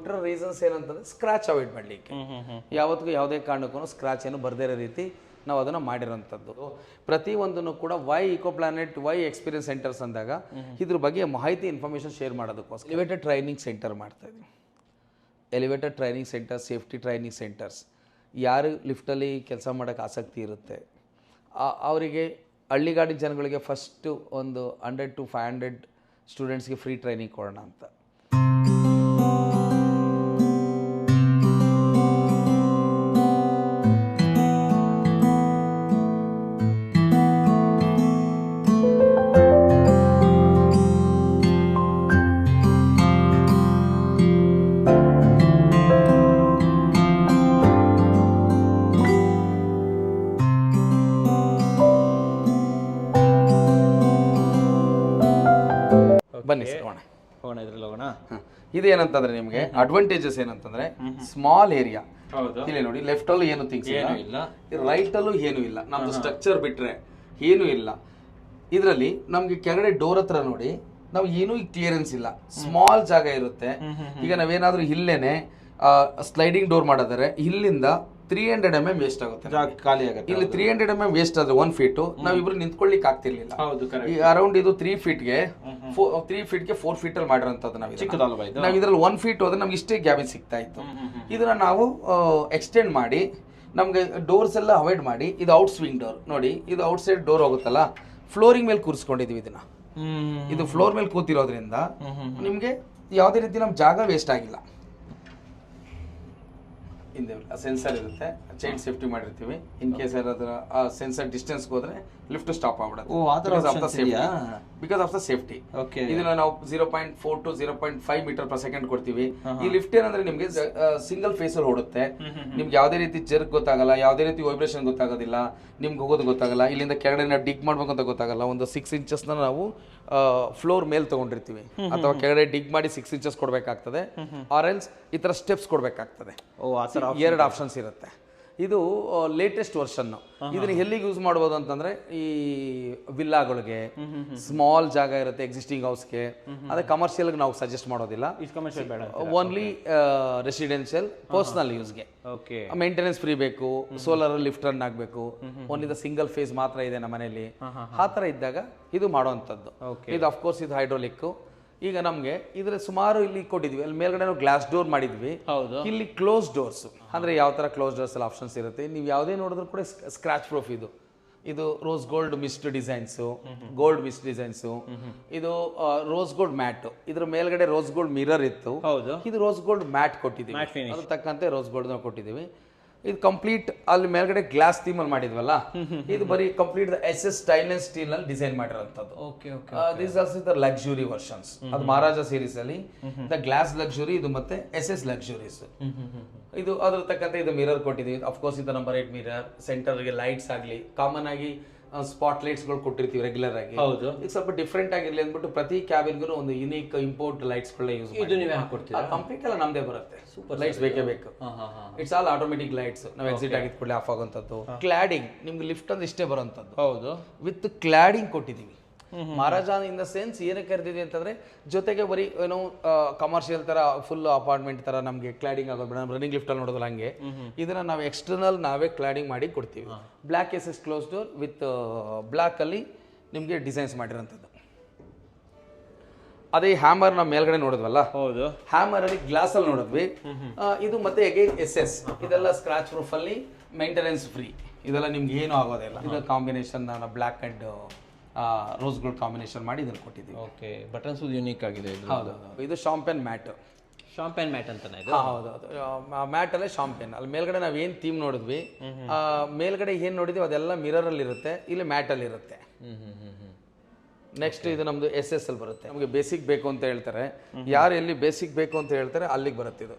ಕೊಟ್ಟಿರೋ ರೀಸನ್ಸ್ ಏನಂತಂದ್ರೆ scratch avoid ಮಾಡಲಿಕ್ಕೆ. ಯಾವತ್ತಿಗೂ ಯಾವುದೇ ಕಾರಣಕ್ಕೂ ಸ್ಕ್ರಾಚ್ ಏನು ಬರದೇ ಇರೋ ರೀತಿ ನಾವು ಅದನ್ನು ಮಾಡಿರೋಂಥದ್ದು. ಪ್ರತಿಯೊಂದನ್ನು ಕೂಡ Y eco planet, Y experience centres ಅಂದಾಗ ಇದ್ರ ಬಗ್ಗೆ ಮಾಹಿತಿ ಇನ್ಫಾರ್ಮೇಷನ್ ಶೇರ್ ಮಾಡೋದಕ್ಕೋಸ್ಕರ ಎಲಿವೇಟೆಡ್ ಟ್ರೈನಿಂಗ್ ಸೆಂಟರ್ ಮಾಡ್ತಾಯಿದ್ವಿ. Elevated training centre, safety training centres. ಯಾರು ಲಿಫ್ಟಲ್ಲಿ ಕೆಲಸ ಮಾಡೋಕ್ಕೆ ಆಸಕ್ತಿ ಇರುತ್ತೆ ಅವರಿಗೆ ಹಳ್ಳಿಗಾಡಿ ಜನಗಳಿಗೆ ಫಸ್ಟು ಒಂದು 100 to 500 ಸ್ಟೂಡೆಂಟ್ಸ್ಗೆ ಫ್ರೀ ಟ್ರೈನಿಂಗ್ ಕೊಡೋಣ ಅಂತ. ಬನ್ನಿ ಸರ್ ಹೋಗೋಣ ಇದ್ರಲ್ಲಿ ಹೋಗೋಣ. ಇದೇನಂತಂದ್ರೆ ನಿಮಗೆ ಅಡ್ವಾಂಟೇಜಸ್ ಏನಂತಂದ್ರೆ ಸ್ಮಾಲ್ ಏರಿಯಾ. ಇಲ್ಲಿ ನೋಡಿ ಲೆಫ್ಟ್ ಅಲ್ಲೂ ಏನು ಥಿಂಗ್ಸ್ ಇಲ್ಲ, ರೈಟ್ ಅಲ್ಲೂ ಏನು ಇಲ್ಲ, ನಮ್ದು ಸ್ಟ್ರಕ್ಚರ್ ಬಿಟ್ರೆ ಏನು ಇಲ್ಲ. ಇದರಲ್ಲಿ ನಮ್ಗೆ ಕೆಳಗಡೆ ಡೋರ್ ಹತ್ರ ನೋಡಿ ನಾವು ಏನೂ ಕ್ಲಿಯರೆನ್ಸ್ ಇಲ್ಲ, ಸ್ಮಾಲ್ ಜಾಗ ಇರುತ್ತೆ. ಈಗ ನಾವೇನಾದ್ರೂ ಇಲ್ಲೇನೆ ಸ್ಲೈಡಿಂಗ್ ಡೋರ್ ಮಾಡಿದರೆ ಇಲ್ಲಿಂದ 300 mm ವೇಸ್ಟ್ ಆಗುತ್ತೆ, ಖಾಲಿ ಆಗುತ್ತೆ. ಇಲ್ಲಿ 300 mm ವೇಸ್ಟ್ ಆದ್ರೆ 1 feet ನಾವಿಬ್ರು ನಿಂತ್ಕೊಳ್ಳಿಕ್ ಆಗ್ತಿರ್ಲಿಲ್ಲ. ಅರೌಂಡ್ ಇದು 3 feetಗೆ 4 feet ಅಲ್ಲಿ ಮಾಡಿರೋಂಥದ್ದು ನಾವು ಇದ್ರಲ್ಲಿ 1 feet ಹೋದ್ರೆ ನಮ್ಗೆ ಇಷ್ಟೇ ಗ್ಯಾಬಿನ್ ಸಿಗ್ತಾ ಇತ್ತು. ಇದನ್ನ ನಾವು ಎಕ್ಸ್ಟೆಂಡ್ ಮಾಡಿ ನಮ್ಗೆ ಡೋರ್ಸ್ ಎಲ್ಲ ಅವಾಯ್ಡ್ ಮಾಡಿ ಇದು ಔಟ್ ಸ್ವಿಂಗ್ ಡೋರ್ ನೋಡಿ, ಇದು ಔಟ್ ಸೈಡ್ ಡೋರ್ ಹೋಗುತ್ತಲ್ಲ, ಫ್ಲೋರಿಂಗ್ ಮೇಲೆ ಕೂರಿಸ್ಕೊಂಡಿದೀವಿ ಇದನ್ನ. ಇದು ಫ್ಲೋರ್ ಮೇಲೆ ಕೂತಿರೋದ್ರಿಂದ ನಿಮ್ಗೆ ಯಾವುದೇ ರೀತಿ ನಮ್ ಜಾಗ ವೇಸ್ಟ್ ಆಗಿಲ್ಲ. ಹಿಂದೆ ಸೆನ್ಸರ್ ಇರುತ್ತೆ, ಚೈಲ್ಡ್ ಸೇಫ್ಟಿ ಮಾಡಿರ್ತೀವಿ. ಇನ್ ಕೇಸ್ ಏನಾದ್ರೂ ಆ ಸೆನ್ಸರ್ ಡಿಸ್ಟೆನ್ಸ್ ಹೋದ್ರೆ ಲಿಫ್ಟ್ ಸ್ಟಾಪ್ ಆಗ್ಬಿಡುತ್ತೆ. Because of the safety. ಇದನ್ನ ನಾವು 0.4 to 0.5 meter/second ಕೊಡ್ತೀವಿ. ಈ ಲಿಫ್ಟ್ ಏನಂದ್ರೆ ನಿಮ್ಗೆ ಸಿಂಗಲ್ ಫೇಸ್ ಅಲ್ಲಿ ಓಡುತ್ತೆ. ನಿಮ್ಗೆ ಯಾವುದೇ ರೀತಿ ಜರ್ಕ್ ಗೊತ್ತಾಗಲ್ಲ, ಯಾವುದೇ ರೀತಿ ವೈಬ್ರೇಷನ್ ಗೊತ್ತಾಗೋದಿಲ್ಲ, ನಿಮ್ಗೆ ಹೋಗೋದು ಗೊತ್ತಾಗಲ್ಲ. ಇಲ್ಲಿಂದ ಕೆಳಗಡೆ ನಾವು ಡಿಗ್ ಮಾಡ್ಬೇಕು ಅಂತ ಗೊತ್ತಾಗಲ್ಲ. ಒಂದು 6 inches ನಾವು ಫ್ಲೋರ್ ಮೇಲೆ ತಗೊಂಡಿರ್ತೀವಿ, ಅಥವಾ ಕೆಳಗಡೆ ಡಿಗ್ ಮಾಡಿ 6 inches ಕೊಡ್ಬೇಕಾಗ್ತದೆ, ಆರ್ ಎಲ್ಸ್ ಈ ತರ ಸ್ಟೆಪ್ಸ್ ಕೊಡ್ಬೇಕಾಗ್ತದೆ. 2 ಆಪ್ಷನ್ಸ್ ಇರುತ್ತೆ. ಇದು ಲೇಟೆಸ್ಟ್ ವರ್ಷನ್. ಇದನ್ನ ಎಲ್ಲಿಗೆ ಯೂಸ್ ಮಾಡ್ಬೋದು ಅಂತಂದ್ರೆ ಈ ವಿಲ್ಲಾಗಳಿಗೆ, ಸ್ಮಾಲ್ ಜಾಗ ಇರುತ್ತೆ ಎಕ್ಸಿಸ್ಟಿಂಗ್ ಹೌಸ್ಗೆ, ಅದೇ ಕಮರ್ಷಿಯಲ್ ನಾವು ಸಜೆಸ್ಟ್ ಮಾಡೋದಿಲ್ಲ. ಓನ್ಲಿ ರೆಸಿಡೆನ್ಷಿಯಲ್ ಪರ್ಸನಲ್ ಯೂಸ್ಗೆ. ಮೇಂಟೆನೆನ್ಸ್ ಫ್ರೀ ಬೇಕು, ಸೋಲಾರ್ ಲಿಫ್ಟ್ ರನ್ ಆಗಬೇಕು, ಓನ್ಲಿ ದ ಸಿಂಗಲ್ ಫೇಸ್ ಮಾತ್ರ ಇದೆ ನಮ್ಮ ಮನೆಯಲ್ಲಿ, ಆ ಥರ ಇದ್ದಾಗ ಇದು ಮಾಡುವಂಥದ್ದು. ಇದು ಅಫ್ಕೋರ್ಸ್ ಇದು ಹೈಡ್ರೋಲಿಕ್. ಈಗ ನಮ್ಗೆ ಇದ್ರ ಸುಮಾರು ಇಲ್ಲಿ ಕೊಟ್ಟಿದ್ವಿ, ಅಲ್ಲಿ ಮೇಲ್ಗಡೆ ನಾವು ಗ್ಲಾಸ್ ಡೋರ್ ಮಾಡಿದ್ವಿ, ಇಲ್ಲಿ ಕ್ಲೋಸ್ ಡೋರ್ಸ್. ಅಂದ್ರೆ ಯಾವ ತರ ಕ್ಲೋಸ್ ಡೋರ್ಸ್ ಎಲ್ಲ ಆಪ್ಷನ್ಸ್ ಇರುತ್ತೆ. ನೀವು ಯಾವುದೇ ನೋಡಿದ್ರು ಕೂಡ ಸ್ಕ್ರಾಚ್ ಪ್ರೂಫ್. ಇದು rose gold mist designs, gold mist designs. ಇದು ರೋಸ್ ಗೋಲ್ಡ್ ಮ್ಯಾಟ್. ಇದ್ರ ಮೇಲ್ಗಡೆ ರೋಸ್ ಗೋಲ್ಡ್ ಮಿರರ್ ಇತ್ತು, ಇದು ರೋಸ್ ಗೋಲ್ಡ್ ಮ್ಯಾಟ್ ಕೊಟ್ಟಿದ್ದೀವಿ. ಅದ್ರ ತಕ್ಕಂತೆ ರೋಸ್ ಗೋಲ್ಡ್ ನಾವು ಕೊಟ್ಟಿದ್ದೀವಿ. ಇದು ಕಂಪ್ಲೀಟ್ ಅಲ್ಲಿ ಮೇಲ್ಗಡೆ ಗ್ಲಾಸ್ ಥೀಮ್ ಅಲ್ಲಿ ಮಾಡಿದ್ವಲ್ಲ, ಇದು ಬರೀ ಕಂಪ್ಲೀಟ್ SS ಸ್ಟೈನ್ಲೆಸ್ ಸ್ಟೀಲ್ ನಲ್ಲಿ ಡಿಸೈನ್ ಮಾಡಿರೋಂಥದ್ದು. This also the luxury versions. ಅದು ಮಹಾರಾಜ ಸೀರೀಸ್ ಅಲ್ಲಿ ದ ಗ್ಲಾಸ್ ಲಕ್ಸುರಿ, ಇದು ಮತ್ತೆ SS ಲಕ್ಸುರೀಸ್. ಇದು ಅದ್ರ ತಕ್ಕಂತೆ ಇದು ಮಿರರ್ ಕೊಟ್ಟಿದ್ದೀವಿ. ಅಫ್ಕೋರ್ಸ್ ಇದು ನಂಬರ್ 8 ಮಿರರ್. ಸೆಂಟರ್ಗೆ ಲೈಟ್ಸ್ ಆಗಲಿ, ಕಾಮನ್ ಆಗಿ ಸ್ಪಾಟ್ ಲೈಟ್ಸ್ಗಳು ಕೊಟ್ಟಿರ್ತೀವಿ ರೆಗ್ಯುಲರ್ ಆಗಿ. ಈಗ ಸ್ವಲ್ಪ ಡಿಫ್ರೆಂಟ್ ಆಗಿರ್ಲಿ ಅಂದ್ಬಿಟ್ಟು ಪ್ರತಿ ಕ್ಯಾಬಿನ್ಗೂ ಒಂದು ಯುನೀಕ್ ಇಂಪೋರ್ಟ್ ಲೈಟ್ಸ್ಗಳನ್ನ ಯೂಸ್ ಮಾಡಿ ಕಂಪ್ಲೀಟ್ ಎಲ್ಲ ನಮ್ದೇ ಬರುತ್ತೆ. ಲೈಟ್ಸ್ ಬೇಕೇ ಬೇಕು. It's all automatic lights. ನಾವು ಎಕ್ಸಿಟ್ ಆಗಿದ ಕೂಡಲೇ ಆಫ್ ಆಗುವಂಥದ್ದು. ಕ್ಲಾಡಿಂಗ್ ನಿಮ್ಗೆ ಲಿಫ್ಟ್ ಅಂದ್ರೆ ಇಷ್ಟೇ ಬರುವಂಥದ್ದು, ವಿತ್ ಕ್ಲಾಡಿಂಗ್ ಕೊಟ್ಟಿದ್ದೀವಿ. ಮಹಾರಾಜ ಇನ್ ದ ಸೆನ್ಸ್ ಏನಕ್ಕೆ ಕರೆದಿದ್ವಿ ಅಂತಂದ್ರೆ, ಜೊತೆಗೆ ಬರೀ ಏನೋ ಕಮರ್ಷಿಯಲ್ ತರ ಫುಲ್ ಅಪಾರ್ಟ್ಮೆಂಟ್ ತರ ನಮಗೆ ಕ್ಲಾಡಿಂಗ್ ಆಗೋದು ಬೇಡ, ರನ್ನಿಂಗ್ ಲಿಫ್ಟ್ ಅಲ್ಲಿ ನೋಡೋದಿಲ್ಲ ಹಂಗೆ. ಇದನ್ನ ನಾವು ಎಕ್ಸ್ಟರ್ನಲ್ ನಾವೇ ಕ್ಲಾಡಿಂಗ್ ಮಾಡಿ ಕೊಡ್ತೀವಿ. Black SS close door with black ಅಲ್ಲಿ ನಿಮ್ಗೆ ಡಿಸೈನ್ಸ್ ಮಾಡಿರೋಂಥದ್ದು. ಅದೇ ಹ್ಯಾಮರ್ ನಾವು ಮೇಲ್ಗಡೆ ನೋಡಿದ್ವಲ್ಲ, ಹ್ಯಾಮರ್ ಅಲ್ಲಿ ಗ್ಲಾಸ್ ಅಲ್ಲಿ ನೋಡಿದ್ವಿ. ಇದು ಮತ್ತೆ ಅಗೇನ್ SS. ಇದೆಲ್ಲ ಸ್ಕ್ರಾಚ್ ಪ್ರೂಫ್ ಅಲ್ಲಿ, ಮೇಂಟೆನೆನ್ಸ್ ಫ್ರೀ. ಇದೆಲ್ಲ ನಿಮ್ಗೆ ಏನು ಆಗೋದಿಲ್ಲ. ಇದು combination black and rose gold combination ಮಾಡಿ ಇದನ್ನು ಕೊಟ್ಟಿದ್ದೀವಿ. ಬಟನ್ಸ್ ಯೂನಿಕ್ ಆಗಿದೆ. ಇದು ಶಾಂಪೇನ್ ಮ್ಯಾಟ್. ಶಾಂಪೇನ್ ಮ್ಯಾಟ್ ಅಂತಾನೆ ಇದು? ಹೌದೌದು, ಮ್ಯಾಟ್ ಅಲ್ಲೇ ಶಾಂಪೇನ್. ಅಲ್ಲಿ ಮೇಲ್ಗಡೆ ನಾವು ಏನು ಥೀಮ್ ನೋಡಿದ್ವಿ, ಮೇಲ್ಗಡೆ ಏನು ನೋಡಿದ್ವಿ ಅದೆಲ್ಲ ಮಿರರ್ ಅಲ್ಲಿ ಇರುತ್ತೆ, ಇಲ್ಲಿ ಮ್ಯಾಟ್ ಅಲ್ಲಿ ಇರುತ್ತೆ. ನೆಕ್ಸ್ಟ್ ಇದು ನಮ್ದು SS ಅಲ್ಲಿ ಬರುತ್ತೆ. ನಮಗೆ ಬೇಸಿಕ್ ಬೇಕು ಅಂತ ಹೇಳ್ತಾರೆ, ಯಾರು ಎಲ್ಲಿ ಬೇಸಿಕ್ ಬೇಕು ಅಂತ ಹೇಳ್ತಾರೆ ಅಲ್ಲಿಗೆ ಬರುತ್ತೆ ಇದು.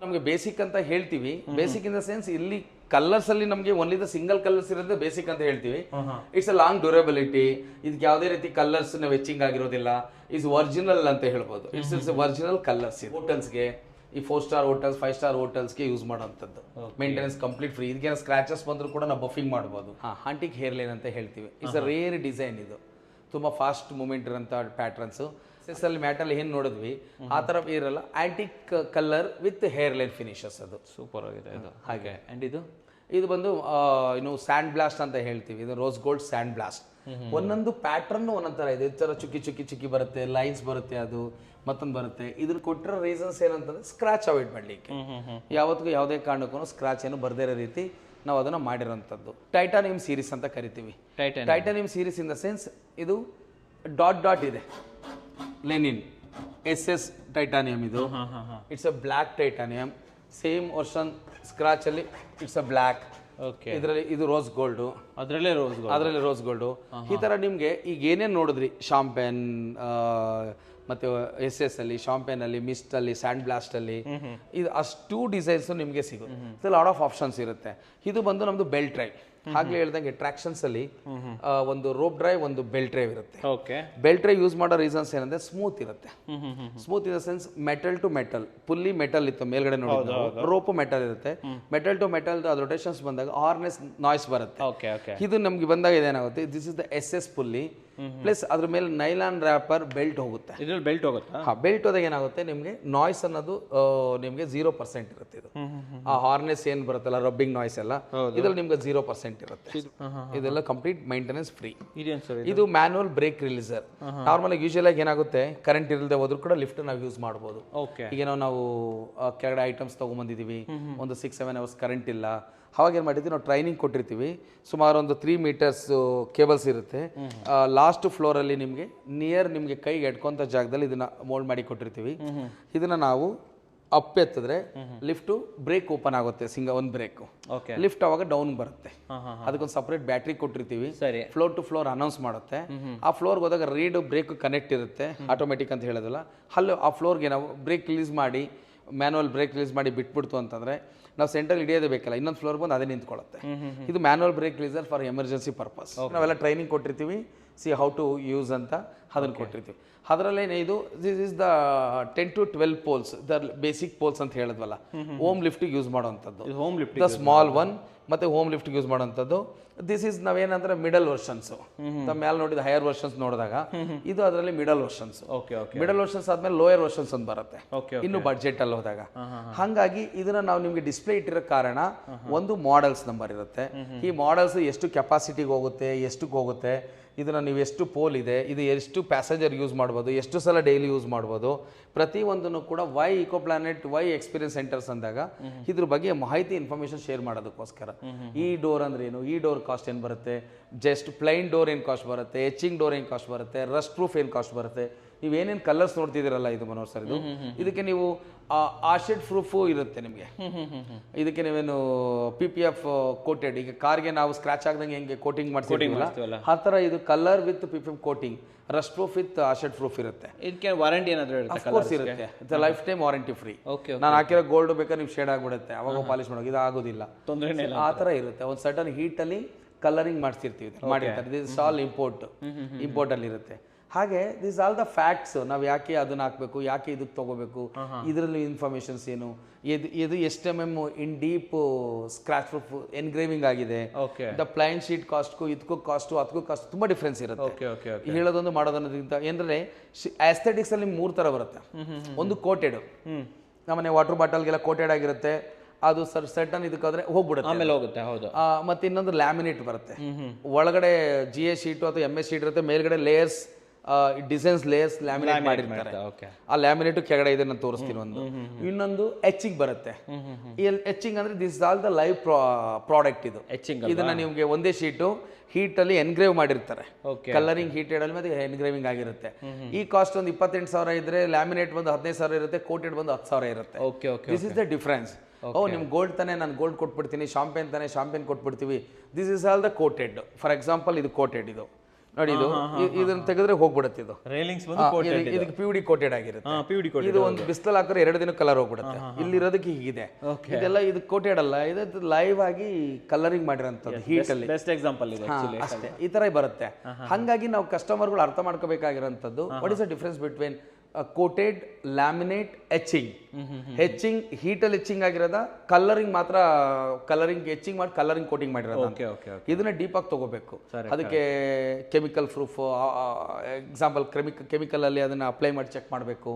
ನಮಗೆ ಬೇಸಿಕ್ ಅಂತ ಹೇಳ್ತೀವಿ. ಬೇಸಿಕ್ ಇನ್ ದ ಸೆನ್ಸ್ ಇಲ್ಲಿ ಕಲರ್ಸ್ ಅಲ್ಲಿ ನಮಗೆ ಓನ್ಲಿ ದ ಸಿಂಗಲ್ ಕಲರ್ಸ್ ಇರೋದೇ ಬೇಸಿಕ್ ಅಂತ ಹೇಳ್ತೀವಿ. It's a long durability. ಇದಕ್ಕೆ ಯಾವುದೇ ರೀತಿ ಕಲರ್ಸ್ ವೆಚ್ಚಿಂಗ್ ಆಗಿರೋದಿಲ್ಲ. ಇಸ್ ಒರಿಜಿನಲ್ ಅಂತ ಹೇಳ್ಬೋದು. Its original colours. ಹೋಟೆಲ್ಸ್ಗೆ, ಈ 4 star ಹೋಟೆಲ್ಸ್, 5 star ಹೋಟೆಲ್ಸ್ಗೆ ಯೂಸ್ ಮಾಡೋಂಥದ್ದು. Maintenance complete free. ಇದಕ್ಕೆ ಸ್ಕ್ರಾಚಸ್ ಬಂದರೂ ಕೂಡ ನಾವು ಬಫಿಂಗ್ ಮಾಡ್ಬೋದು. ಹಾಂಟಿಕ್ ಹೇರ್ ಲೈನ್ ಅಂತ ಹೇಳ್ತೀವಿ. It's a rare design. ಇದು ತುಂಬ ಫಾಸ್ಟ್ ಮೂವ್ಮೆಂಟ್ ಇರೋಂಥ ಪ್ಯಾಟ್ರನ್ಸು. ಎಸ್ ಅಲ್ಲಿ ಮ್ಯಾಟಲ್ಲಿ ಏನು ನೋಡಿದ್ವಿ ಆ ಥರ ಇರಲ್ಲ, antique colour with hair line finishes ಅದು ಸೂಪರ್ ಆಗಿದೆ ಇದು. ಹಾಗೆ ಆ್ಯಂಡ್ ಇದು ಬಂದು ಇನ್ನು ಸ್ಯಾಂಡ್ ಬ್ಲಾಸ್ಟ್ ಅಂತ ಹೇಳ್ತೀವಿ, ಇದು ರೋಸ್ ಗೋಲ್ಡ್ ಸ್ಯಾಂಡ್ ಬ್ಲಾಸ್ಟ್. ಒಂದೊಂದು ಪ್ಯಾಟ್ರನ್ ಒಂದೊಂದು ಥರ ಇದೆ, ಈ ಥರ ಚುಕ್ಕಿ ಚುಕ್ಕಿ ಚುಕ್ಕಿ ಬರುತ್ತೆ, ಲೈನ್ಸ್ ಬರುತ್ತೆ, ಅದು ಮತ್ತೊಂದು ಬರುತ್ತೆ. ಇದನ್ನ ಕೊಟ್ಟಿರೋ ರೀಸನ್ಸ್ ಏನಂತಂದ್ರೆ ಸ್ಕ್ರಾಚ್ ಅವಾಯ್ಡ್ ಮಾಡಲಿಕ್ಕೆ, ಯಾವತ್ತಿಗೂ ಯಾವುದೇ ಕಾರಣಕ್ಕೂ ಸ್ಕ್ರಾಚ್ ಏನು ಬರ್ದೇ ಇರೋ ರೀತಿ ನಾವು ಅದನ್ನು ಮಾಡಿರೋಂಥದ್ದು. ಟೈಟಾನಿಯಂ ಸೀರೀಸ್ ಅಂತ ಕರಿತೀವಿ. Titanium series in the sense ಇದು ಡಾಟ್ ಡಾಟ್ ಇದೆ, ಲೆನಿನ್ SS ಟೈಟಾನಿಯಂ ಇದು. It's a black titanium, same version scratch ಅಲ್ಲಿ ಇಟ್ಸ್ ಅ ಬ್ಲ್ಯಾಕ್. ಓಕೆ, ಇದರಲ್ಲಿ ಇದು ರೋಸ್ ಗೋಲ್ಡು, ಅದರಲ್ಲೇ ರೋಸ್ ಗೋಲ್ಡು. ಈ ಥರ ನಿಮಗೆ ಈಗ ಏನೇನು ನೋಡಿದ್ರಿ ಶಾಂಪೇನ್ ಮತ್ತು SS ಅಲ್ಲಿ, ಶಾಂಪೇನ್ ಅಲ್ಲಿ, ಮಿಸ್ಟ್ ಅಲ್ಲಿ, ಸ್ಯಾಂಡ್ ಬ್ಲಾಸ್ಟ್ ಅಲ್ಲಿ, ಇದು ಅಷ್ಟು ಡಿಸೈನ್ಸ್ ನಿಮಗೆ ಸಿಗುತ್ತೆ. ಲಾಟ್ ಆಫ್ ಆಪ್ಷನ್ಸ್ ಇರುತ್ತೆ. ಇದು ಬಂದು ನಮ್ದು ಬೆಲ್ಟ್ ಡ್ರೈವ್. ಆಗ್ಲೇ ಹೇಳ್ದಂಗೆ ಟ್ರಾಕ್ಷನ್ಸ್ ಅಲ್ಲಿ ಒಂದು ರೋಪ್ ಡ್ರೈವ್, ಒಂದು ಬೆಲ್ಟ್ ಡ್ರೈವ್ ಇರುತ್ತೆ. ಓಕೆ, ಬೆಲ್ಟ್ ಡ್ರೈವ್ ಯೂಸ್ ಮಾಡೋ ರೀಸನ್ಸ್ ಏನಂದ್ರೆ ಸ್ಮೂತ್ ಇರುತ್ತೆ. Smooth in the sense metal to metal, fully metal ಇತ್ತು ಮೇಲ್ಗಡೆ ನೋಡಿ, ರೋಪ್ ಮೆಟಲ್ ಇರುತ್ತೆ. ಮೆಟಲ್ ಟು ಮೆಟಲ್ ಅದು ರೊಟೇಷನ್ಸ್ ಬಂದಾಗ ಹಾರ್ನೆಸ್ ನಾಯ್ಸ್ ಬರುತ್ತೆ. ಇದು ನಮ್ಗೆ ಬಂದಾಗ ಇದೇನಾಗುತ್ತೆ, this is the SS fully plus ಅದ್ರ ಮೇಲೆ ನೈಲಾನ್ ರ್ಯಾಪರ್ ಬೆಲ್ಟ್ ಹೋಗುತ್ತೆ. ಇದ್ರಲ್ಲಿ ಬೆಲ್ಟ್ ಹೋಗುತ್ತಾ? ಹಾ, ಬೆಲ್ಟ್ ಹೋದಾಗ ಏನಾಗುತ್ತೆ ನಿಮಗೆ ನಾಯ್ಸ್ ಅನ್ನೋದು ನಿಮಗೆ 0% ಇರುತ್ತೆ. ಇದು ಆ ಹಾರ್ನೆಸ್ ಏನ್ ಬರುತ್ತಲ್ಲ, ರಬ್ಬಿಂಗ್ ನಾಯ್ಸ್ ಎಲ್ಲ ಇದ್ರಲ್ಲಿ ನಿಮ್ಗೆ 0% ಇರುತ್ತೆ. ಇದೆಲ್ಲ ಕಂಪ್ಲೀಟ್ ಮೈಂಟೆನೆನ್ಸ್ ಫ್ರೀ. ಇದು ಮ್ಯಾನುವಲ್ ಬ್ರೇಕ್ ರಿಲೀಸರ್. ನಾರ್ಮಲ್ ಆಗಿ ಯೂಶುವಲ್ ಆಗಿ ಏನಾಗುತ್ತೆ, ಕರೆಂಟ್ ಇಲ್ಲದೆ ಹೋದ್ರೂ ಕೂಡ ಲಿಫ್ಟ್ ನಾವು ಯೂಸ್ ಮಾಡಬಹುದು. ಈಗೇನೋ ನಾವು ಕೆಳಗಡೆ ಐಟಮ್ಸ್ ತಗೊಂಡ್ಬಂದಿದೀವಿ, ಒಂದು 6-7 ಅವರ್ಸ್ ಕರೆಂಟ್ ಇಲ್ಲ, ಅವಾಗ ಏನು ಮಾಡಿರ್ತೀವಿ, ನಾವು ಟ್ರೈನಿಂಗ್ ಕೊಟ್ಟಿರ್ತೀವಿ. ಸುಮಾರು ಒಂದು 3 ಮೀಟರ್ಸ್ ಕೇಬಲ್ಸ್ ಇರುತ್ತೆ. ಲಾಸ್ಟ್ ಫ್ಲೋರಲ್ಲಿ ನಿಮಗೆ ನಿಯರ್ ನಿಮಗೆ ಕೈಗೆ ಎಟ್ಕೊಂತ ಜಾಗದಲ್ಲಿ ಇದನ್ನ ಮೋಲ್ಡ್ ಮಾಡಿ ಕೊಟ್ಟಿರ್ತೀವಿ. ಇದನ್ನ ನಾವು ಅಪ್ ಎತ್ತಿದ್ರೆ ಲಿಫ್ಟು ಬ್ರೇಕ್ ಓಪನ್ ಆಗುತ್ತೆ, ಒಂದು ಬ್ರೇಕ್. ಲಿಫ್ಟ್ ಅವಾಗ ಡೌನ್ ಬರುತ್ತೆ. ಅದಕ್ಕೊಂದು ಸಪರೇಟ್ ಬ್ಯಾಟ್ರಿ ಕೊಟ್ಟಿರ್ತೀವಿ, ಫ್ಲೋರ್ ಟು ಫ್ಲೋರ್ ಅನೌನ್ಸ್ ಮಾಡುತ್ತೆ. ಆ ಫ್ಲೋರ್ಗೆ ಹೋದಾಗ ರೀಡ್ ಬ್ರೇಕ್ ಕನೆಕ್ಟ್ ಇರುತ್ತೆ, ಆಟೋಮೆಟಿಕ್ ಅಂತ ಹೇಳೋದಿಲ್ಲ. ಅಲ್ಲಿ ಆ ಫ್ಲೋರ್ಗೆ ನಾವು ಬ್ರೇಕ್ ರಿಲೀಸ್ ಮಾಡಿ, ಮ್ಯಾನುವಲ್ ಬ್ರೇಕ್ ರಿಲೀಸ್ ಮಾಡಿ ಬಿಟ್ಬಿಡ್ತು ಅಂತಂದ್ರೆ ನಾವು ಸೆಂಟ್ರಲ್ ಹಿಡಿಯೋದೇ ಬೇಕಲ್ಲ, ಇನ್ನೊಂದು ಫ್ಲೋರ್ ಬಂದು ಅದೇ ನಿಂತ್ಕೊಳ್ಳುತ್ತೆ. ಇದು manual brake releaser for emergency purpose. ನಾವೆಲ್ಲ ಟ್ರೈನಿಂಗ್ ಕೊಟ್ಟಿರ್ತೀವಿ, ಸಿ ಹೌ ಟು ಯೂಸ್ ಅಂತ ಅದನ್ನು ಕೊಟ್ಟಿರ್ತೀವಿ. ಅದರಲ್ಲೇನೆ ಇದು this is the 10 to 12 poles, the basic poles ಅಂತ ಹೇಳಿದ್ವಲ್ಲ, ಹೋಮ್ ಲಿಫ್ಟಿಗೆ ಯೂಸ್ ಮಾಡೋವಂಥದ್ದು. ದ ಸ್ಮಾಲ್ ಒನ್ ಮತ್ತೆ ಹೋಮ್ ಲಿಫ್ಟ್ ಯೂಸ್ ಮಾಡೋಂಥದ್ದು. ದಿಸ್ ಇಸ್ ನಾವೇನಂದ್ರೆ ಮಿಡಲ್ ವರ್ಷನ್ಸ್. ನಮ್ಮ ಮೇಲೆ ನೋಡಿದ ಹೈಯರ್ ವರ್ಷನ್ಸ್ ನೋಡಿದಾಗ ಇದು ಅದರಲ್ಲಿ ಮಿಡಲ್ ವರ್ಷನ್ಸ್. ಮಿಡಲ್ ವರ್ಷನ್ಸ್ ಆದ್ಮೇಲೆ ಲೋಯರ್ ವರ್ಷನ್ಸ್ ಅಂತ ಬರುತ್ತೆ, ಇನ್ನು ಬಡ್ಜೆಟ್ ಅಲ್ಲಿ ಹೋದಾಗ. ಹಾಗಾಗಿ ಇದನ್ನ ನಾವು ನಿಮ್ಗೆ ಡಿಸ್ಪ್ಲೇ ಇಟ್ಟಿರೋ ಕಾರಣ ಒಂದು ಮಾಡೆಲ್ಸ್ ನಂಬರ್ ಇರುತ್ತೆ. ಈ ಮಾಡೆಲ್ಸ್ ಎಷ್ಟು ಕೆಪಾಸಿಟಿಗೆ ಹೋಗುತ್ತೆ, ಎಷ್ಟಕ್ಕೆ ಹೋಗುತ್ತೆ, ಇದನ್ನ ನೀವು ಎಷ್ಟು ಪೋಲ್ ಇದೆ, ಇದು ಎಷ್ಟು ಪ್ಯಾಸೆಂಜರ್ ಯೂಸ್ ಮಾಡ್ಬೋದು, ಎಷ್ಟು ಸಲ ಡೈಲಿ ಯೂಸ್ ಮಾಡ್ಬೋದು, ಪ್ರತಿಯೊಂದನ್ನು ಕೂಡ Y eco planet, Y experience centres ಅಂದಾಗ ಇದ್ರ ಬಗ್ಗೆ ಮಾಹಿತಿ ಇನ್ಫಾರ್ಮೇಶನ್ ಶೇರ್ ಮಾಡೋದಕ್ಕೋಸ್ಕರ. ಈ ಡೋರ್ ಅಂದ್ರೆ ಏನು, ಈ ಡೋರ್ ಕಾಸ್ಟ್ ಏನು ಬರುತ್ತೆ, ಜಸ್ಟ್ ಪ್ಲೈನ್ ಡೋರ್ ಏನು ಕಾಸ್ಟ್ ಬರುತ್ತೆ, ಎಚಿಂಗ್ ಡೋರ್ ಏನು ಕಾಸ್ಟ್ ಬರುತ್ತೆ, ರಸ್ಟ್ ಪ್ರೂಫ್ ಏನು ಕಾಸ್ಟ್ ಬರುತ್ತೆ, ನೀವೇನೇನು ಕಲರ್ಸ್ ನೋಡ್ತಿದ್ದೀರಲ್ಲ ಇದು ಮನೋಹರ್ ಸರ್, ಇದು ಇದಕ್ಕೆ ನೀವು ಆಶೆಡ್ ಪ್ರೂಫು ಇರುತ್ತೆ ನಿಮಗೆ. ಇದಕ್ಕೆ ನೀವೇನು PPF ಕೋಟೆಡ್, ಈಗ ಕಾರ್ಗೆ ನಾವು ಸ್ಕ್ರಾಚ್ ಆಗದಂಗೆ ಹೆಂಗೆ ಕೋಟಿಂಗ್ ಮಾಡ್ತೀವಲ್ಲ ಆ ಥರ ಇದು colour with PPF coating, rust proof with acid proof ಇರುತ್ತೆ. ಇದಕ್ಕೆ ವಾರಂಟಿ ಏನಾದರೂ ಇರುತ್ತೆ, ಲೈಫ್ ಟೈಮ್ ವಾರಂಟಿ ಫ್ರೀ. ನಾನು ಹಾಕಿರೋ ಗೋಲ್ಡ್ ಬೇಕಾದ್ರೆ ನೀವು ಶೇಡ್ ಆಗ್ಬಿಡುತ್ತೆ, ಅವಾಗ ಪಾಲಿಶ್ ಮಾಡೋಕೆ ಇದು ಆಗೋದಿಲ್ಲ, ಆ ಥರ ಇರುತ್ತೆ. ಒಂದು ಸರ್ಟನ್ ಹೀಟಲ್ಲಿ ಕಲರಿಂಗ್ ಮಾಡಿರ್ತೀವಿ, ಮಾಡಿರ್ತಾರೆ. ದಿಸ್ ಆಲ್ ಇಂಪೋರ್ಟ್ ಅಲ್ಲಿ ಇರುತ್ತೆ. ಹಾಗೆ ದಿಸ್ ಆಲ್ ದ ಫ್ಯಾಕ್ಟ್ಸ್. ನಾವು ಯಾಕೆ ಅದನ್ನ ಹಾಕಬೇಕು, ಯಾಕೆ ಇದಕ್ಕೆ ತಗೋಬೇಕು, ಇದರಲ್ಲಿ ಇನ್ಫಾರ್ಮೇಶನ್ಸ್ ಏನು, ಇದು ಎಷ್ಟು MM ಇನ್ ಡೀಪ್ ಸ್ಕ್ರಾಚ್ ಪ್ರೂಫ್ ಎನ್ಗ್ರೇವಿಂಗ್ ಆಗಿದೆ. ದ ಪ್ಲೈನ್ ಶೀಟ್ ಕಾಸ್ಟ್ಗೂ ಇದಕ್ಕೂ ಕಾಸ್ಟು ಅದಕ್ಕೂ ಕಾಸ್ಟ್ ತುಂಬಾ ಡಿಫ್ರೆನ್ಸ್ ಇರುತ್ತೆ. ಹೇಳೋದೊಂದು ಮಾಡೋದನ್ನೋದ್ರಿಂದ ಏನಂದ್ರೆ ಆಸ್ಥೆಟಿಕ್ಸ್ ಅಲ್ಲಿ 3 ಥರ ಬರುತ್ತೆ. ಒಂದು ಕೋಟೆಡ್, ನಮ್ಮನೆ ವಾಟರ್ ಬಾಟಲ್ಗೆಲ್ಲ ಕೋಟೆಡ್ ಆಗಿರುತ್ತೆ, ಅದು ಸರ್ಟನ್ ಇದಕ್ಕಾದ್ರೆ ಹೋಗ್ಬಿಡುತ್ತೆ, ಆಮೇಲೆ ಹೋಗುತ್ತೆ. ಹೌದು. ಮತ್ತೆ ಇನ್ನೊಂದು ಲ್ಯಾಮಿನೇಟ್ ಬರುತ್ತೆ, ಒಳಗಡೆ GA ಶೀಟು ಅಥವಾ MS ಶೀಟ್ ಇರುತ್ತೆ, ಮೇಲ್ಗಡೆ ಲೇಯರ್ಸ್ ಡಿಸೈನ್ಸ್ ಲೇಯರ್ಸ್ ಲ್ಯಾಮಿನೇಟ್ ಮಾಡಿರ್ತಾರೆ. ಆ ಲ್ಯಾಮಿನೇಟ್ ಕೆಳಗಡೆ ಇದೆ, ನಾನು ತೋರಿಸ್ತೀನಿ. ಇನ್ನೊಂದು ಎಚಿಂಗ್ ಬರುತ್ತೆ. ಎಚಿಂಗ್ ಅಂದ್ರೆ this all the live product. ಇದು ಇದನ್ನ ನಿಮ್ಗೆ ಒಂದೇ ಶೀಟು ಹೀಟ್ ಅಲ್ಲಿ ಎನ್ಗ್ರೇವ್ ಮಾಡಿರ್ತಾರೆ, ಕಲರಿಂಗ್ ಹೀಟೆಡ್ ಅಲ್ಲಿ ಮತ್ತೆ ಎನ್ಗ್ರೇವಿಂಗ್ ಆಗಿರುತ್ತೆ. ಈ ಕಾಸ್ಟ್ ಒಂದು 28,000 ಇದ್ರೆ ಲ್ಯಾಮಿನೇಟ್ ಬಂದು 15,000 ಇರುತ್ತೆ, ಕೋಟೆಡ್ ಬಂದು 10,000 ಇರುತ್ತೆ. This is the difference. ನಿಮ್ ಗೋಲ್ಡ್ ತಾನೆ, ನಾನು ಗೋಲ್ಡ್ ಕೊಟ್ಬಿಡ್ತೀನಿ, ಶಾಂಪೇನ್ ತಾನೆ ಶಾಂಪೇನ್ ಕೊಟ್ಬಿಡ್ತೀವಿ. This is all the coated. For example ಇದು ಕೋಟೆಡ್, ಇದು ನೋಡಿ, ಇದನ್ನ ತೆಗೆದ್ರೆ ಹೋಗ್ಬಿಡುತ್ತೆ. ಇದು ಇದಕ್ಕೆ PVD ಕೋಟೆಡ್ ಆಗಿರುತ್ತೆ. ಇದು ಒಂದು ಬಿಸಿಲಲ್ಲಿ ಹಾಕಿದ್ರೆ 2 ದಿನ ಕಲರ್ ಹೋಗ್ಬಿಡುತ್ತೆ. ಇಲ್ಲಿರೋದಕ್ಕೆ ಹೀಗಿದೆ. ಇದೆಲ್ಲ ಇದು ಕೋಟೆಡ್ ಅಲ್ಲ, ಇದು ಲೈವ್ ಆಗಿ ಕಲರಿಂಗ್ ಮಾಡಿರೋಂಥದ್ದು ಹೀಟ್ ಅಲ್ಲಿ. ಬೆಸ್ಟ್ ಎಕ್ಸಾಂಪಲ್ ಇದೆ ಅಷ್ಟೇ, ಈ ತರ ಬರುತ್ತೆ. ಹಾಗಾಗಿ ನಾವು ಕಸ್ಟಮರ್ಗಳು ಅರ್ಥ ಮಾಡ್ಕೋಬೇಕಾಗಿರೋಂಥದ್ದು what is the difference between coated laminate etching. Etching ಹೀಟಲ್ಲಿ ಎಚಿಂಗ್ ಆಗಿರೋದ, ಕಲರಿಂಗ್ ಮಾತ್ರ ಕಲರಿಂಗ್ ಎಚಿಂಗ್ ಮಾಡಿ ಕಲರಿಂಗ್ ಕೋಟಿಂಗ್ ಮಾಡಿರೋದು. ಇದನ್ನ ಡೀಪ್ ಆಗಿ ತಗೋಬೇಕು. ಅದಕ್ಕೆ ಕೆಮಿಕಲ್ ಪ್ರೂಫ್, ಎಕ್ಸಾಂಪಲ್ ಕೆಮಿಕಲ್ ಅಲ್ಲಿ ಅದನ್ನ ಅಪ್ಲೈ ಮಾಡಿ ಚೆಕ್ ಮಾಡಬೇಕು.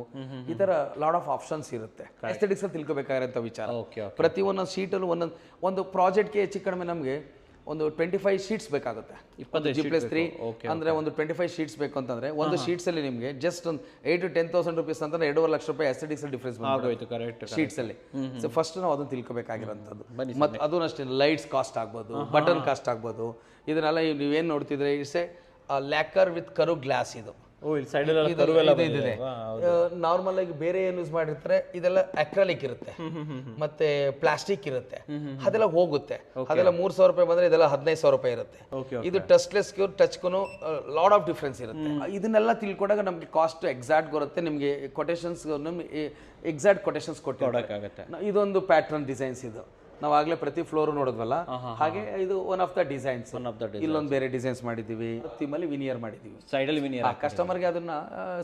ಈ ತರ ಲಾಟ್ ಆಫ್ ಆಪ್ಷನ್ಸ್ ಇರುತ್ತೆ. ಎಸ್ಥೆಟಿಕ್ಸ್ ಅಲ್ಲಿ ತಿಳ್ಕೊಬೇಕಾಗಿರೋ ವಿಚಾರ. ಪ್ರತಿ ಒಂದೊಂದು ಶೀಟಲ್ಲೂ ಒಂದು ಪ್ರಾಜೆಕ್ಟ್ಗೆ ಹೆಚ್ಚು ಕಡಿಮೆ ನಮಗೆ ಒಂದು 25 ಶೀಟ್ಸ್ ಬೇಕಾಗುತ್ತೆ. G+3 ಅಂದ್ರೆ ಒಂದು 25 ಶೀಟ್ಸ್ ಬೇಕು ಅಂತಂದ್ರೆ ಒಂದು ಶೀಟ್ಸ್ ಅಲ್ಲಿ ನಿಮಗೆ ಜಸ್ಟ್ ಒಂದು 8,000 to 10,000 ರೂಪೀಸ್ ಅಂತ 2.5 ಲಕ್ಷ ರೂಪಾಯಿ ಎಸ್ಥೆಟಿಕ್ಸ್ ಡಿಫರೆನ್ಸ್ ಆಗೋಯ್ತು ಶೀಟ್ಸ್ ಅಲ್ಲಿ. ಸೊ ಫಸ್ಟ್ ನಾವು ಅದನ್ನ ತಿಳ್ಕೊಬೇಕಾಗಿರೋಂಥದ್ದು. ಮತ್ತೆ ಅದು ಅಷ್ಟೇ ಲೈಟ್ಸ್ ಕಾಸ್ಟ್ ಆಗ್ಬೋದು, ಬಟನ್ ಕಾಸ್ಟ್ ಆಗ್ಬೋದು. ಇದನ್ನೆಲ್ಲ ನೀವೇನು ನೋಡ್ತಿದ್ರೆ ಇಟ್ಸ್ ಎ ಲ್ಯಾಕರ್ ವಿತ್ ಕರು ಗ್ಲಾಸ್. ಇದು ನಾರ್ಮಲ್ ಆಗಿ ಬೇರೆ ಏನು ಯೂಸ್ ಮಾಡಿರ್ತಾರೆ, ಇದೆಲ್ಲ ಅಕ್ರಾಲಿಕ್ ಇರುತ್ತೆ ಮತ್ತೆ ಪ್ಲಾಸ್ಟಿಕ್ ಇರುತ್ತೆ, ಅದೆಲ್ಲ ಹೋಗುತ್ತೆ. ಅದೆಲ್ಲ 3,000 ರೂಪಾಯಿ ಬಂದ್ರೆ ಇದೆಲ್ಲ 15,000 ರೂಪಾಯಿ ಇರುತ್ತೆ. ಇದು ಟಚ್ಲೆಸ್ ಟಚ್ಗೂ ಲಾಟ್ ಆಫ್ ಡಿಫ್ರೆನ್ಸ್ ಇರುತ್ತೆ. ಇದನ್ನೆಲ್ಲ ತಿಳ್ಕೊಂಡಾಗ ನಮ್ಗೆ ಕಾಸ್ಟ್ ಎಕ್ಸಾಕ್ಟ್ ಬರುತ್ತೆ. ನಿಮ್ಗೆ ಕೊಟೇಶನ್ಸ್ ಎಕ್ಸಾಕ್ಟ್ ಕೊಟೇಶನ್ಸ್ ಕೊಟ್ಟಿರಬೇಕಾಗುತ್ತೆ. ಇದೊಂದು ಪ್ಯಾಟರ್ನ್ ಡಿಸೈನ್ಸ್. ಇದು ನಾವು ಆಗ್ಲೇ ಪ್ರತಿ ಫ್ಲೋರ್ ನೋಡಿದ್ವಲ್ಲ, ಹಾಗೆ ಇದು ಒನ್ ಆಫ್ ದ ಡಿಸೈನ್ಸ್. ಇಲ್ಲೊಂದು ಬೇರೆ ಡಿಸೈನ್ಸ್ ಮಾಡಿದೀವಿ, ಥೀಮಲ್ಲಿ ವಿನಿಯರ್ ಮಾಡಿದೀವಿ. ಸೈಡಲ್ಲಿ ವಿನಿಯರ್ ಕಸ್ಟಮರ್ಗೆ ಅದನ್ನ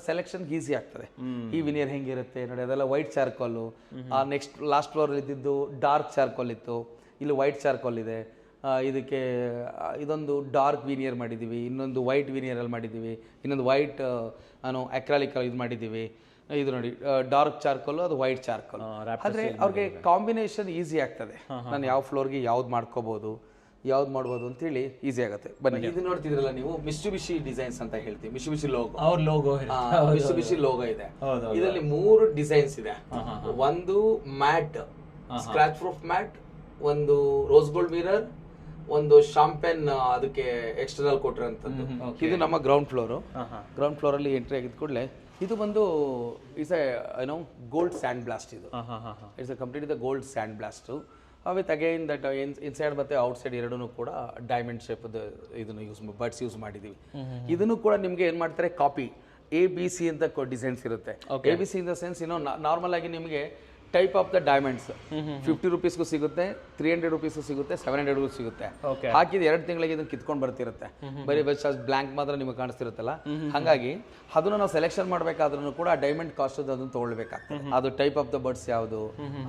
ಸೆಲೆಕ್ಷನ್ ಈಸಿ ಆಗ್ತದೆ. ಈ ವಿನಿಯರ್ ಹೆಂಗಿರುತ್ತೆ ನೋಡಿ, ಅದೆಲ್ಲ white charcoal. Next last floor ಇದ್ದಿದ್ದು ಡಾರ್ಕ್ ಚಾರ್ಕೋಲ್ ಇತ್ತು, ಇಲ್ಲಿ ವೈಟ್ ಚಾರ್ಕೋಲ್ ಇದೆ. ಇದಕ್ಕೆ ಇದೊಂದು ಡಾರ್ಕ್ ವಿನಿಯರ್ ಮಾಡಿದ್ದೀವಿ, ಇನ್ನೊಂದು ವೈಟ್ ವಿನಿಯರಲ್ಲಿ ಮಾಡಿದ್ದೀವಿ, ಇನ್ನೊಂದು ವೈಟ್ ಅಕ್ರಾಲಿಕ್ ಇದು ಮಾಡಿದ್ದೀವಿ. ಇದು ನೋಡಿ ಡಾರ್ಕ್ ಚಾರ್ಕೋಲ್, ಅದು ವೈಟ್ ಚಾರ್ಕೋಲ್. ಆದರೆ ಅವ್ರಿಗೆ ಕಾಂಬಿನೇಷನ್ ಈಸಿ ಆಗ್ತದೆ. ನಾನು ಯಾವ ಫ್ಲೋರ್ಗೆ ಯಾವ್ದು ಮಾಡ್ಕೋಬಹುದು, ಯಾವ್ದು ಮಾಡ್ಬೋದು ಅಂತೇಳಿ ಈಸಿ ಆಗುತ್ತೆ. ಬನ್ನಿ, ಇದು ನೋಡ್ತಿದ್ರಲ್ಲ ನೀವು, ಮಿಟ್ಸುಬಿಷಿ ಡಿಸೈನ್ಸ್ ಅಂತ ಹೇಳ್ತೀವಿ. ಮಿಟ್ಸುಬಿಷಿ ಲೋಗೋ, ಅವ್ರ ಲೋಗೋ, ಮಿಟ್ಸುಬಿಷಿ ಲೋಗೋ ಇದೆ. ಇದರಲ್ಲಿ 3 ಡಿಸೈನ್ಸ್ ಇದೆ. ಒಂದು ಮ್ಯಾಟ್, ಸ್ಕ್ರಾಚ್ ಪ್ರೂಫ್ ಮ್ಯಾಟ್, ಒಂದು ರೋಸ್ ಗೋಲ್ಡ್ ಮಿರರ್, ಒಂದು ಶಾಂಪೇನ್ ಅದಕ್ಕೆ ಎಕ್ಸ್ಟರ್ನಲ್ ಕೊಟ್ಟಿರೋಂಥದ್ದು. ಇದು ನಮ್ಮ ಗ್ರೌಂಡ್ ಫ್ಲೋರು. ಗ್ರೌಂಡ್ ಫ್ಲೋರ್ ಅಲ್ಲಿ ಎಂಟ್ರಿ ಆಗಿದ ಕೂಡಲೇ ಇದು ಬಂದು ಇಸ್ ಗೋಲ್ಡ್ ಸ್ಯಾಂಡ್ ಬ್ಲಾಸ್ಟ್. ಇದು it's complete the gold sand blast with again that inside ಮತ್ತೆ ಔಟ್ಸೈಡ್ ಎರಡೂ ಕೂಡ ಡೈಮಂಡ್ ಶೇಪ್ ಇದನ್ನು ಬಡ್ಸ್ ಯೂಸ್ ಮಾಡಿದೀವಿ. ಇದನ್ನು ಕೂಡ ನಿಮ್ಗೆ ಏನ್ ಮಾಡ್ತಾರೆ, ಕಾಪಿ ABC ಅಂತ ಡಿಸೈನ್ಸ್ ಇರುತ್ತೆ. ABC in the sense normal ಆಗಿ ನಿಮಗೆ ಟೈಪ್ ಆಫ್ ದ ಡೈಮಂಡ್ಸ್ 50 ರೂಪೀಸ್ಗೂ ಸಿಗುತ್ತೆ, 300 ರೂಪೀಸ್ಗೂ ಸಿಗುತ್ತೆ, 700 ಸಿಗುತ್ತೆ. ಹಾಕಿದ 2 ತಿಂಗಳಿಗೆ ಇದನ್ನ ಕಿತ್ಕೊಂಡು ಬರ್ತಿರುತ್ತೆ. ಬರೀ ಬ್ಲಾಂಕ್ ಮಾತ್ರ ನಿಮಗೆ ಕಾಣಿಸ್ತಿರುತ್ತಲ್ಲ. ಹಾಗಾಗಿ ಅದನ್ನ ನಾವು ಸೆಲೆಕ್ಷನ್ ಮಾಡ್ಬೇಕಾದ್ರೂ ಕೂಡ ಡೈಮಂಡ್ ಕಾಸ್ಟ್ ಅದನ್ನು ತಗೊಳ್ಬೇಕಾಗ್ತದೆ. ಅದು ಟೈಪ್ ಆಫ್ ದ ಬರ್ಡ್ಸ್ ಯಾವುದು,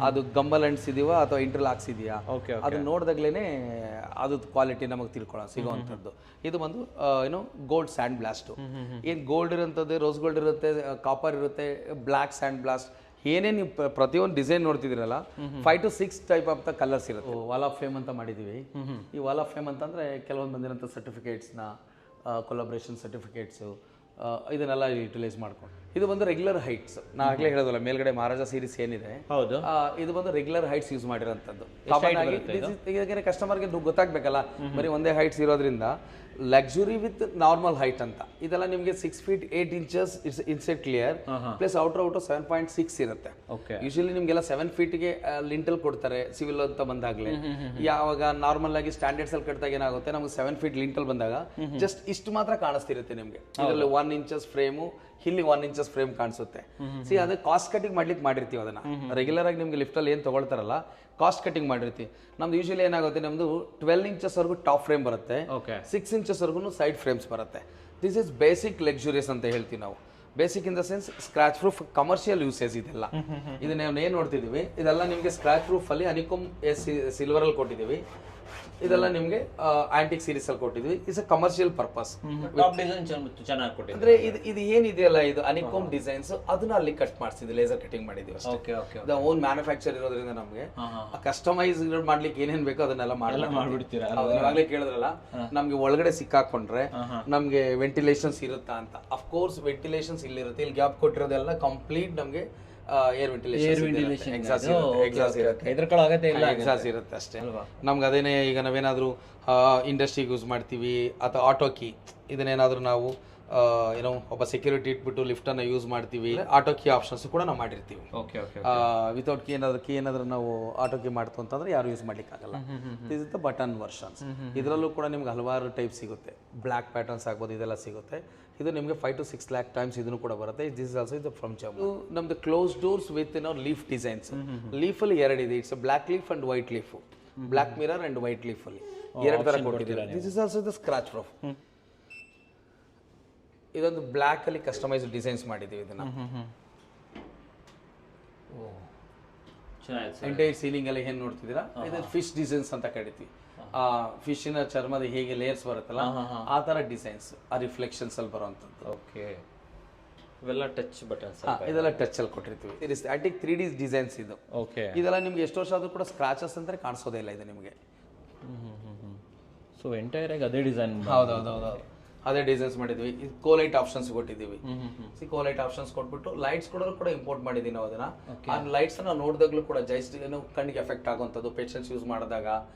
ಅದು ಗಂಬಲ್ ಅಂಡ್ಸ್ ಇದೆಯಾ ಅಥವಾ ಇಂಟರ್ಲಾಕ್ಸ್ ಇದೆಯಾ, ಅದನ್ನ ನೋಡಿದಾಗ್ಲೇನೆ ಅದು ಕ್ವಾಲಿಟಿ ನಮಗೆ ಸಿಗುವಂಥದ್ದು. ಇದು ಬಂದು ಗೋಲ್ಡ್ ಸ್ಯಾಂಡ್ ಬ್ಲಾಸ್ಟ್. ಏನ್ ಗೋಲ್ಡ್ ಇರುವಂಥದ್ದು, ರೋಸ್ ಗೋಲ್ಡ್ ಇರುತ್ತೆ, ಕಾಪರ್ ಇರುತ್ತೆ, ಬ್ಲಾಕ್ ಸ್ಯಾಂಡ್ ಬ್ಲಾಸ್ಟ್, ಏನೇ ನೀವು ಪ್ರತಿಯೊಂದು ಡಿಸೈನ್ ನೋಡ್ತಿದ್ದೀರಲ್ಲ 5 to 6 type of the colours ಇರುತ್ತೆ. ವಾಲ್ ಆಫ್ ಫೇಮ್ ಅಂತ ಮಾಡಿದೀವಿ. ಈ ವಾಲ್ ಆಫ್ ಫೇಮ್ ಅಂತಂದ್ರೆ ಕೆಲವೊಂದು ಬಂದಿರೋಂಥ ಸರ್ಟಿಫಿಕೇಟ್ಸ್ನ, ಕೊಲಾಬ್ರೇಷನ್ ಸರ್ಟಿಫಿಕೇಟ್ಸು, ಇದನ್ನೆಲ್ಲ ಯುಟಿಲೈಸ್ ಮಾಡ್ಕೊಂಡು. ಇದು ಬಂದು ರೆಗ್ಯುಲರ್ ಹೈಟ್ಸ್. ನಾ ಆಗ್ಲೇ ಹೇಳೋದಲ್ಲ, ಮೇಲ್ಗಡೆ ಮಹಾರಾಜ ಸೀರೀಸ್ ಏನಿದೆ ಇದು ಬಂದು ರೆಗ್ಯುಲರ್ ಹೈಟ್ಸ್ ಯೂಸ್ ಮಾಡಿರೋಂಥದ್ದು. ಕಸ್ಟಮರ್ಗೆ ಗೊತ್ತಾಗ್ಬೇಕಲ್ಲ, ಬರೀ ಒಂದೇ ಹೈಟ್ಸ್ ಇರೋದ್ರಿಂದ ಲಕ್ಸುರಿ ವಿತ್ ನಾರ್ಮಲ್ ಹೈಟ್ ಅಂತ. ಇದೆಲ್ಲ ನಿಮಗೆ 6 feet 8 inches inside clear plus outer 7.6 ಇರುತ್ತೆ. ಯೂಶಲಿ ನಿಮ್ಗೆಲ್ಲ 7 feetಗೆ ಲಿಂಟಲ್ ಕೊಡ್ತಾರೆ ಸಿವಿಲ್ ಅಂತ ಬಂದಾಗ್ಲೇ. ಯಾವಾಗ ನಾರ್ಮಲ್ ಆಗಿ ಸ್ಟ್ಯಾಂಡರ್ಡ್ಸ್ ಅಲ್ಲಿ ಕಟ್ಟಿದಾಗ ಏನಾಗುತ್ತೆ, ನಮ್ಗೆ 7 feet ಲಿಂಟಲ್ ಬಂದಾಗ ಜಸ್ಟ್ ಇಷ್ಟು ಮಾತ್ರ ಕಾಣಿಸ್ತಿರುತ್ತೆ ನಿಮ್ಗೆ. ಇದರಲ್ಲಿ 1 inches ಫ್ರೇಮು, ಇಲ್ಲಿ 1 inches ಫ್ರೇಮ್ ಕಾಣಿಸುತ್ತೆ. ಅದು ಕಾಸ್ಟ್ ಕಟಿಂಗ್ ಮಾಡ್ಲಿಕ್ಕೆ ಮಾಡಿರ್ತೀವಿ. ಅದನ್ನ ರೆಗ್ಯುಲರ್ ಆಗಿ ನಿಮ್ಗೆ ಲಿಫ್ಟ್ ಅಲ್ಲಿ ಏನ್ ತಗೊಳ್ತಾರಲ್ಲ, ಕಾಸ್ಟ್ ಕಟಿಂಗ್ ಮಾಡಿರ್ತೀವಿ. ನಮ್ದು ಯೂಶಲಿ ಏನಾಗುತ್ತೆ, ನಮ್ದು 12 inches ವರೆಗೂ ಟಾಪ್ ಫ್ರೇಮ್ ಬರುತ್ತೆ, 6 inches ವರೆಗೂ ಸೈಡ್ ಫ್ರೇಮ್ಸ್ ಬರುತ್ತೆ. ದಿಸ್ ಇಸ್ ಬೇಸಿಕ್ ಲಕ್ಸುರಿಯಸ್ ಅಂತ ಹೇಳ್ತೀವಿ ನಾವು. Basic in the sense scratch proof commercial usage ಇದೆಲ್ಲ. ಇದನ್ನ ನಾವು ಏನ್ ನೋಡ್ತಿದೀವಿ, ಇದೆಲ್ಲ ನಿಮ್ಗೆ ಸ್ಕ್ರಾಚ್ ಪ್ರೂಫ್ ಅಲ್ಲಿ ಅನಿಕೋಮ್ ಸಿಲ್ವರ್ ಅಲ್ಲಿ ಕೊಟ್ಟಿದೀವಿ. ಇದೆಲ್ಲ ನಿಮ್ಗೆ ಆಂಟಿಕ್ ಸೀರೀಸ್ ಅಲ್ಲಿ ಕೊಟ್ಟಿದ್ವಿ. It's a commercial purpose. ಅಂದ್ರೆ ಇದು ಏನಿದೆಯಲ್ಲ, ಇದು ಅನಿಕೋಮ್ ಡಿಸೈನ್ಸ್, ಅದನ್ನ ಅಲ್ಲಿ ಕಟ್ ಮಾಡಿಸಿದ್ವಿ, ಲೇಸರ್ ಕಟಿಂಗ್ ಮಾಡಿದೀವಿ. ಓನ್ ಮ್ಯಾನುಫ್ಯಾಕ್ಚರ್ ಇರೋದ್ರಿಂದ ನಮ್ಗೆ ಕಸ್ಟಮೈಸ್ ಮಾಡ್ಲಿಕ್ಕೆ ಏನೇನ್ ಬೇಕೋ ಅದನ್ನೆಲ್ಲ ಮಾಡ್ಬಿಡ್ತೀರಾ. ಇವಾಗಲೇ ಕೇಳಿದ್ರಲ್ಲ, ನಮ್ಗೆ ಒಳಗಡೆ ಸಿಕ್ಕಾಕೊಂಡ್ರೆ ನಮ್ಗೆ ವೆಂಟಿಲೇಷನ್ಸ್ ಇರುತ್ತಾ ಅಂತ. ಅಫ್ಕೋರ್ಸ್ ವೆಂಟಿಲೇಷನ್ಸ್ ಇಲ್ಲಿರುತ್ತೆ. ಇಲ್ಲಿ ಗ್ಯಾಪ್ ಕೊಟ್ಟಿರೋದೆಲ್ಲ ಕಂಪ್ಲೀಟ್ ನಮ್ಗೆ ಏರ್ ವೆಂಟಿಲೇಷನ್ ಎಕ್ಸಾಸ್ಟ್ ಇರುತ್ತೆ ಅಷ್ಟೇ. ನಮ್ಗೆ ಅದೇನೆ ಈಗ ನಾವೇನಾದ್ರೂ ಇಂಡಸ್ಟ್ರಿಗೆ ಯೂಸ್ ಮಾಡ್ತೀವಿ ಅಥವಾ ಆಟೋ ಕೀ, ಇದನ್ನೇನಾದ್ರೂ ನಾವು ಒಬ್ಬ ಸೆಕ್ಯೂರಿಟಿ ಇಟ್ಬಿಟ್ಟು ಲಿಫ್ಟ್ ಅನ್ನ ಯೂಸ್ ಮಾಡ್ತೀವಿ, ಆಟೋ ಕೀ ಆಪ್ಷನ್ಸ್ ಕೂಡ ನಾವು ಮಾಡಿರ್ತೀವಿ. ವಿತೌಟ್ ಕೀ ಏನಾದ್ರೂ ನಾವು ಆಟೋ ಕೀ ಮಾಡ್ತು ಅಂತಂದ್ರೆ ಯಾರು ಯೂಸ್ ಮಾಡ್ಲಿಕ್ಕೆ ಆಗಲ್ಲ. This is the button versions. ಇದರಲ್ಲೂ ಕೂಡ ನಿಮ್ಗೆ ಹಲವಾರು ಟೈಪ್ ಸಿಗುತ್ತೆ. ಬ್ಲ್ಯಾಕ್ ಪ್ಯಾಟರ್ನ್ಸ್ ಆಗ್ಬೋದು, ಇದೆಲ್ಲ ಸಿಗುತ್ತೆ. ಇದು ನಿಮಗೆ 5 to 6 lakh ಟೈಮ್ಸ್ ಇದನ್ನು ಕೂಡ ಬರುತ್ತೆ. ದಿಸ್ ಇಸ್ ಆಲ್ಸೋ ಇದು ಫ್ರಮ್ ಜಮ್ಮು. ನಮ್ದು close doors with leaf designs. Leaf ಅಲ್ಲಿ 2 ಇದೆ. It's black leaf and white leaf, black mirror and white leaf ಅಲ್ಲಿ 2 ತರ ಕೊಟ್ಟಿದ್ದೀರಾ. This is also the scratch proof. ಇದೊಂದು ಬ್ಲ್ಯಾಕಲ್ಲಿ ಕಸ್ಟಮೈಸ್ ಡಿಸೈನ್ಸ್ ಮಾಡಿದ್ದೀವಿ ಇದನ್ನು. ಎಂಟೈರ್ ಸೀಲಿಂಗ್ ಎಲ್ಲ ಏನು ನೋಡ್ತಿದ್ದೀರಾ ಇದು ಫಿಶ್ ಡಿಸೈನ್ಸ್ ಅಂತ ಕರಿತೀವಿ. ಆ ಫಿಶ್ನ ಚರ್ಮದ ಹೇಗೆ ಲೇಯರ್ಸ್ ಬರುತ್ತಲ್ಲ ಆ ಥರ ಡಿಸೈನ್ಸ್, ಆ ರಿಫ್ಲೆಕ್ಷನ್ಸ್ ಅಲ್ಲಿ ಬರುವಂಥದ್ದು. ಓಕೆ, ಇವೆಲ್ಲ ಟಚ್ ಬಟನ್ಸ್, ಇದೆಲ್ಲ ಟಚ್ ಅಲ್ಲಿ ಕೊಟ್ಟಿರ್ತೀವಿ. ಇದು ಸ್ಟ್ಯಾಟಿಕ್ 3D ಡಿಸೈನ್ಸ್ ಇದು. ಓಕೆ, ಇದೆಲ್ಲ ನಿಮ್ಗೆ ಎಷ್ಟು ವರ್ಷ ಆದ್ರೂ ಕೂಡ ಸ್ಕ್ರಾಚಸ್ ಅಂತ ಕಾಣಿಸೋದೇ ಇಲ್ಲ ಇದು ನಿಮಗೆ. ಸೊ ಎಂಟೈರ್ ಆಗಿ ಅದೇ ಡಿಸೈನ್. ಹೌದೌದು, ಅದೇ ಡಿಸೈನ್ಸ್ ಮಾಡಿದ್ವಿ. ಇದು ಕೋಲೈಟ್ ಆಪ್ಷನ್ಸ್ ಕೊಟ್ಟಿದ್ದೀವಿ. ಕೋಲೈಟ್ ಆಪ್ಷನ್ಸ್ ಕೊಟ್ಬಿಟ್ಟು ಲೈಟ್ಸ್ ಕೊಡೋರು ಕೂಡ ಇಂಪೋರ್ಟ್ ಮಾಡಿದ್ದೀವಿ ನಾವು ಅದನ್ನ. ಆ ಲೈಟ್ಸ್ ನಾವು ನೋಡಿದಾಗ್ಲೂ ಕೂಡ ಜಸ್ಟ್ ಏನು ಕಣ್ಣಿಗೆ ಎಫೆಕ್ಟ್ ಆಗುವಂಥದ್ದು ಪೇಷನ್ಸ್ ಯೂಸ್ ಮಾಡಿದಾಗ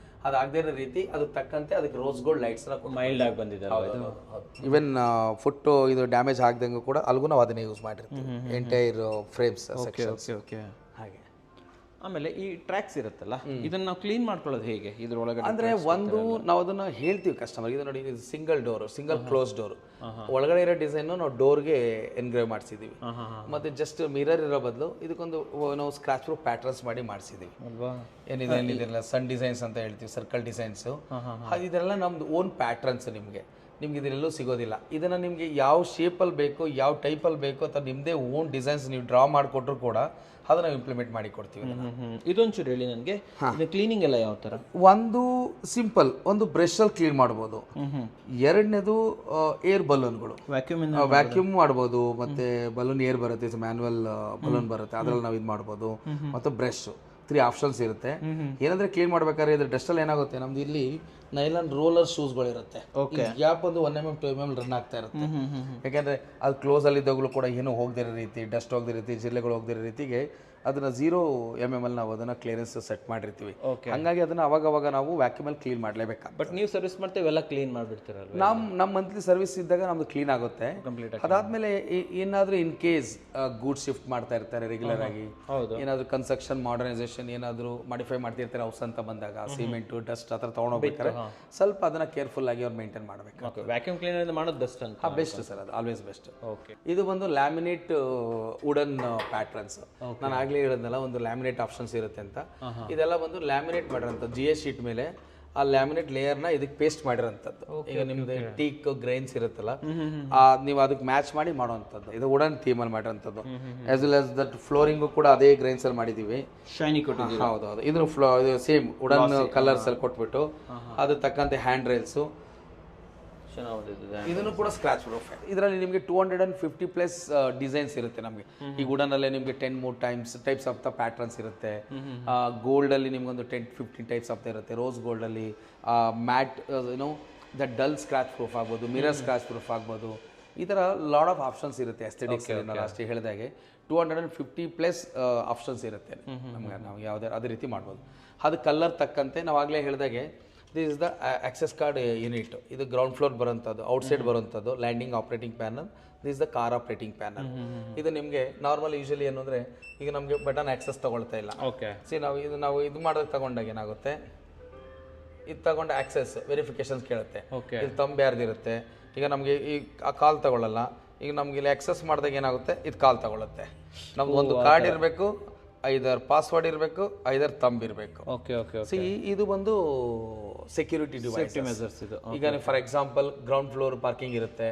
ಅದಾಗದೇ ಇರೋ ರೀತಿ ಅದಕ್ಕೆ ತಕ್ಕಂತೆ ಅದಕ್ಕೆ ರೋಸ್ ಗೋಲ್ಡ್ ಲೈಟ್ಸ್ ಮೈಲ್ಡ್ ಆಗಿ ಬಂದಿದೆ. ಇವನ್ ಫುಟ್ ಇದು ಡ್ಯಾಮೇಜ್ ಆಗದಂಗೂ ಕೂಡ ಅಲ್ಗೂ ನಾವು ಅದನ್ನೇ ಯೂಸ್ ಮಾಡಿರ್ತೀವಿ ಎಂಟೈರ್ ಫ್ರೇಮ್ಸ್ ಸೆಕ್ಷನ್ಸ್. ಓಕೆ, ಹಾಗೆ ಆಮೇಲೆ ಈ ಟ್ರ್ಯಾಕ್ಸ್ ಇರುತ್ತಲ್ಲ, ಇದನ್ನ ನಾವು ಕ್ಲೀನ್ ಮಾಡ್ಕೊಳ್ಳೋದು ಹೇಗೆ ಇದ್ರೊಳಗಡೆ? ಅಂದ್ರೆ ಒಂದು ನಾವು ಅದನ್ನ ಹೇಳ್ತೀವಿ ಕಸ್ಟಮರ್, ಇದು ನೋಡಿ ಇದು single door, single close door. ಒಳಗಡೆ ಇರೋ ಡಿಸೈನ್ ನಾವು ಡೋರ್ಗೆ ಎನ್ಗ್ರೇವ್ ಮಾಡಿಸಿದೀವಿ. ಮತ್ತೆ ಜಸ್ಟ್ ಮಿರರ್ ಇರೋ ಬದಲು ಇದಕ್ಕೊಂದು ನಾವು ಸ್ಕ್ರಾಚ್ ಪ್ರೂಫ್ ಪ್ಯಾಟರ್ನ್ಸ್ ಮಾಡಿ ಮಾಡಿಸಿದೀವಿ. ಏನಿದೆ ಏನಿದಿರಲ್ಲ ಸನ್ ಡಿಸೈನ್ಸ್ ಅಂತ ಹೇಳ್ತೀವಿ, ಸರ್ಕಲ್ ಡಿಸೈನ್ಸ್. ಇದೆಲ್ಲ ನಮ್ದು ಓನ್ ಪ್ಯಾಟ್ರನ್ಸ್. ನಿಮಗೆ ಇದೆಲ್ಲೂ ಸಿಗೋದಿಲ್ಲ. ಇದನ್ನ ನಿಮ್ಗೆ ಯಾವ ಶೇಪಲ್ಲಿ ಬೇಕು, ಯಾವ ಟೈಪಲ್ಲಿ ಬೇಕು ಅಥವಾ ನಿಮ್ಮದೇ ಓನ್ ಡಿಸೈನ್ಸ್ ನೀವು ಡ್ರಾ ಮಾಡಿಕೊಟ್ರು ಕೂಡ ಅದನ್ನ ಇಂಪ್ಲಿಮೆಂಟ್ ಮಾಡಿ ಕೊಡ್ತೀವಿ. ಇದೊಂಚೂರು ಹೇಳಿ ನನಗೆ, ಕ್ಲೀನಿಂಗ್ ಎಲ್ಲ ಯಾವ ಥರ? ಒಂದು ಸಿಂಪಲ್, ಒಂದು ಬ್ರಷ್ ಅಲ್ಲಿ ಕ್ಲೀನ್ ಮಾಡ್ಬೋದು. ಎರಡನೇದು ಏರ್ ಬಲೂನ್ಗಳು, ವ್ಯಾಕ್ಯೂಮ್ ಮಾಡ್ಬೋದು. ಮತ್ತೆ ಬಲೂನ್ ಏರ್ ಬರುತ್ತೆ, ಮ್ಯಾನ್ಯುವಲ್ ಬಲೂನ್ ಬರುತ್ತೆ, ಅದ್ರಲ್ಲಿ ನಾವು ಇದು ಮಾಡ್ಬೋದು. ಮತ್ತು ಬ್ರಷ್ 3 ಆಪ್ಷನ್ಸ್ ಇರುತ್ತೆ. ಏನಂದ್ರೆ ಕ್ಲೀನ್ ಮಾಡ್ಬೇಕಾದ್ರೆ ಇದ್ರ ಡಸ್ಟಲ್ಲಿ ಏನಾಗುತ್ತೆ, ನಮ್ದು ಇಲ್ಲಿ ನೈಲಾನ್ ರೋಲರ್ ಶೂಸ್ಗಳು ಇರುತ್ತೆ. ಗ್ಯಾಪ್ ಒಂದು 1 mm 2 mm ರನ್ ಆಗ್ತಾ ಇರುತ್ತೆ. ಯಾಕಂದ್ರೆ ಅದು ಕ್ಲೋಸ್ ಅಲ್ಲಿ ಇದ್ದಾಗಲೂ ಕೂಡ ಏನು ಹೋಗದಿರೋ ರೀತಿ, ಡಸ್ಟ್ ಹೋಗದಿರೋ ರೀತಿ, ಜಿಲ್ಲೆಗಳು ಹೋಗದಿರೋ ರೀತಿಗೆ ಅದನ್ನ 0 mm ಅಲ್ಲಿ ನಾವು ಅದನ್ನ ಕ್ಲಿಯರೆನ್ಸ್ ಸೆಟ್ ಮಾಡಿರ್ತೀವಿ. ಹಂಗಾಗಿ ಅದನ್ನ ಅವಾಗ ನಾವು ವ್ಯಾಕ್ಯೂಮ್ ಅಲ್ಲಿ ಕ್ಲೀನ್ ಮಾಡಲೇಬೇಕು. ಬಟ್ ನೀವು ಸರ್ವಿಸ್ ಮಾಡ್ತೇವೆ ಎಲ್ಲ ಕ್ಲೀನ್ ಮಾಡಿಬಿಡ್ತೀರಲ್ಲ? ನಮ್ಮ ಮಂತ್ಲಿ ಸರ್ವಿಸ್ ಇದ್ದಾಗ ನಮ್ದು ಕ್ಲೀನ್ ಆಗುತ್ತೆ ಕಂಪ್ಲೀಟ್. ಅದಾದ್ಮೇಲೆ ಏನಾದ್ರೂ ಇನ್ ಕೇಸ್ ಗೂಡ್ ಶಿಫ್ಟ್ ಮಾಡ್ತಾ ಇರ್ತಾರೆ ರೆಗ್ಯುಲರ್ ಆಗಿ, ಏನಾದ್ರು ಕನ್ಸ್ಟ್ರಕ್ಷನ್ ಮಾಡರ್ನೈಸೇಷನ್ ಏನಾದ್ರು ಮಾಡಿಫೈ ಮಾಡ್ತಿರ್ತಾರೆ ಹೌಸ್ ಅಂತ ಬಂದಾಗ, ಸಿಮೆಂಟ್ ಡಸ್ಟ್ ಆ ಥರ ತೊಗೊಂಡೋಗ್ಬೇಕಾದ್ರೆ ಸ್ವಲ್ಪ ಅದನ್ನ ಕೇರ್ಫುಲ್ ಆಗಿ ಅವ್ರು ಮೇಂಟೈನ್ ಮಾಡಬೇಕು. ವ್ಯಾಕ್ಯೂಮ್ ಕ್ಲೀನರ್ ಮಾಡೋದು ಬೆಸ್ಟ್ ಅಂತ? ಬೆಸ್ಟ್ ಸರ್, ಅದು ಆಲ್ವೇಸ್ ಬೆಸ್ಟ್. ಇದು ಒಂದು ಲ್ಯಾಮಿನೇಟ್ ವುಡನ್ ಪ್ಯಾಟ್ರನ್ಸ್. ನಾನು ಆಗ್ಲೇ ಹೇಳಿದ್ನಲ್ಲ ಒಂದು ಲ್ಯಾಮಿನೇಟ್ ಆಪ್ಷನ್ಸ್ ಇರುತ್ತೆ ಅಂತ. ಇದೆಲ್ಲ ಒಂದು ಲ್ಯಾಮಿನೇಟ್ ಮಾಡಿರೋಂಥದ್ದು GS ಶೀಟ್ ಮೇಲೆ ಆ ಲ್ಯಾಮಿನೇಟ್ ಲೇಯರ್ನ ಇದಕ್ಕೆ ಪೇಸ್ಟ್ ಮಾಡಿರೋಂಥದ್ದು. ಈಗ ನಿಮ್ದು ಟೀಕ್ ಗ್ರೈನ್ಸ್ ಇರುತ್ತಲ್ಲ, ನೀವು ಅದಕ್ಕೆ ಮ್ಯಾಚ್ ಮಾಡಿ ಮಾಡೋವಂಥದ್ದು. ಇದು ವುಡನ್ ಥೀಮಲ್ಲಿ ಮಾಡಿರೋಂಥದ್ದು. As well as that flooring ಕೂಡ ಅದೇ ಗ್ರೈನ್ಸ್ ಅಲ್ಲಿ ಮಾಡಿದೀವಿ. ಶೈನಿ ಕೊಟ್ಟಿದ್ದೀವಿ. ಹೌದೌದು, ಇದ್ರ ಇದು ಸೇಮ್ ವುಡನ್ ಕಲರ್ಸ್ ಅಲ್ಲಿ ಕೊಟ್ಬಿಟ್ಟು ಅದ್ರ ತಕ್ಕಂತೆ ಹ್ಯಾಂಡ್ ರೈಲ್ಸು, ಇದನ್ನು ಕೂಡ ಸ್ಕ್ರಾಚ್ ಪ್ರೂಫ್. ಇದರಲ್ಲಿ ನಿಮಗೆ 250+ ಡಿಸೈನ್ಸ್ ಇರುತ್ತೆ ನಮಗೆ. ಈ ವುಡನ್ ಅಲ್ಲೇ ನಿಮಗೆ 10 more types of the patterns ಇರುತ್ತೆ. ಗೋಲ್ಡ್ ಅಲ್ಲಿ ನಿಮ್ಗೊಂದು 10-15 ಟೈಪ್ಸ್ ಆಫ್ ಇರುತ್ತೆ. ರೋಸ್ ಗೋಲ್ಡ್ ಅಲ್ಲಿ ಮ್ಯಾಟ್ ಏನೋ ದ ಡಲ್ ಸ್ಕ್ರಾಚ್ ಪ್ರೂಫ್ ಆಗ್ಬೋದು, ಮಿರರ್ ಸ್ಕ್ರಾಚ್ ಪ್ರೂಫ್ ಆಗ್ಬೋದು. ಈ ಥರ ಲಾಡ್ ಆಫ್ ಆಪ್ಷನ್ಸ್ ಇರುತ್ತೆ. ಎಸ್ಥೆಟಿಕ್ಸ್ ಅಷ್ಟೇ ಹೇಳಿದಾಗೆ 250+ ಆಪ್ಷನ್ಸ್ ಇರುತ್ತೆ ನಮ್ಗೆ. ನಾವು ಯಾವುದೇ ಅದೇ ರೀತಿ ಮಾಡ್ಬೋದು. ಅದು ಕಲರ್ ತಕ್ಕಂತೆ ನಾವು ಆಗಲೇ ಹೇಳಿದಾಗೆ this is the access card unit. ಇದು ಗ್ರೌಂಡ್ ಫ್ಲೋರ್ ಬರೋಂಥದ್ದು, ಔಟ್ಸೈಡ್ ಬರೋಂಥದ್ದು landing operating panel. This is the car operating panel. ಇದು ನಿಮಗೆ ನಾರ್ಮಲ್ ಯೂಶಲಿ ಏನು ಅಂದರೆ ಈಗ ನಮಗೆ ಬಟನ್ ಆಕ್ಸೆಸ್ ತಗೊಳ್ತಾ ಇಲ್ಲ. ನಾವು ಇದು ಮಾಡೋದಕ್ಕೆ ತಗೊಂಡಾಗ ಏನಾಗುತ್ತೆ, ಇದು ತಗೊಂಡು ಆಕ್ಸೆಸ್ ವೆರಿಫಿಕೇಶನ್ಸ್ ಕೇಳುತ್ತೆ. ಇದು ತಂಬ್ ಯಾರ್ದಿರುತ್ತೆ. ಈಗ ನಮಗೆ ಈ ಆ ಕಾಲ್ ತಗೊಳ್ಳಲ್ಲ. ಈಗ ನಮ್ಗೆ ಇಲ್ಲಿ ಆಕ್ಸೆಸ್ ಮಾಡಿದಾಗ ಏನಾಗುತ್ತೆ, ಇದು ಕಾಲ್ ತಗೊಳುತ್ತೆ. ನಮ್ಗೆ ಒಂದು ಕಾರ್ಡ್ ಇರಬೇಕು, ಐದರ್ ಪಾಸ್ವರ್ಡ್ ಇರಬೇಕು, ಐದರ್ ತಂಬ್ ಇರಬೇಕು. ಇದು ಒಂದು ಸೆಕ್ಯೂರಿಟಿ ಡಿವೈಸ್ ಮೆಜರ್ಸ್. ಇದು ಈಗ for example ground floor parking ಇರುತ್ತೆ.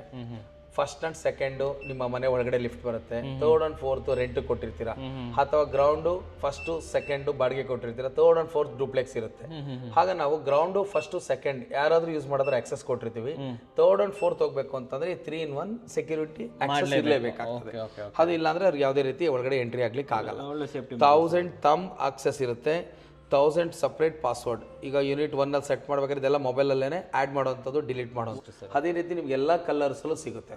ಫಸ್ಟ್ ಅಂಡ್ ಸೆಕೆಂಡ್ ನಿಮ್ಮ ಮನೆ ಒಳಗಡೆ ಲಿಫ್ಟ್ ಬರುತ್ತೆ. 3rd and 4th ರೆಂಟ್ ಕೊಟ್ಟಿರ್ತೀರಾ, ಅಥವಾ ಗ್ರೌಂಡು ಫಸ್ಟ್ ಸೆಕೆಂಡ್ ಬಾಡಿಗೆ ಕೊಟ್ಟಿರ್ತೀರಾ. 3rd and 4th ಡೂಪ್ಲೆಕ್ಸ್ ಇರುತ್ತೆ. ಹಾಗ ನಾವು ಗ್ರೌಂಡ್ ಫಸ್ಟ್ ಸೆಕೆಂಡ್ ಯಾರಾದ್ರೂ ಯೂಸ್ ಮಾಡಿದ್ರೆ ಆಕ್ಸೆಸ್ ಕೊಟ್ಟಿರ್ತೀವಿ. 3rd and 4th ಹೋಗ್ಬೇಕು ಅಂತಂದ್ರೆ 3-in-1 ಸೆಕ್ಯೂರಿಟಿ ಆಕ್ಸೆಸ್ ಇರಲೇಬೇಕಾಗ್ತದೆ. ಅದು ಇಲ್ಲ ಅಂದ್ರೆ ಅವ್ರಿಗೆ ಯಾವುದೇ ರೀತಿ ಒಳಗಡೆ ಎಂಟ್ರಿ ಆಗ್ಲಿಕ್ಕೆ ಆಗಲ್ಲ. 1000 ಥಂಬ್ ಆಕ್ಸೆಸ್ ಇರುತ್ತೆ, 1000 ಸಪ್ರೇಟ್ ಪಾಸ್ವರ್ಡ್. ಈಗ ಯೂನಿಟ್ 1 ಅಲ್ಲಿ ಸೆಟ್ ಮಾಡ್ಬೇಕಾದ್ರೆ ಇದೆಲ್ಲ ಮೊಬೈಲಲ್ಲೇ ಆ್ಯಡ್ ಮಾಡೋವಂಥದ್ದು, ಡಿಲೀಟ್ ಮಾಡೋದು. ಅದೇ ರೀತಿ ನಿಮ್ಗೆ ಎಲ್ಲ ಕಲರ್ಸಲ್ಲೂ ಸಿಗುತ್ತೆ.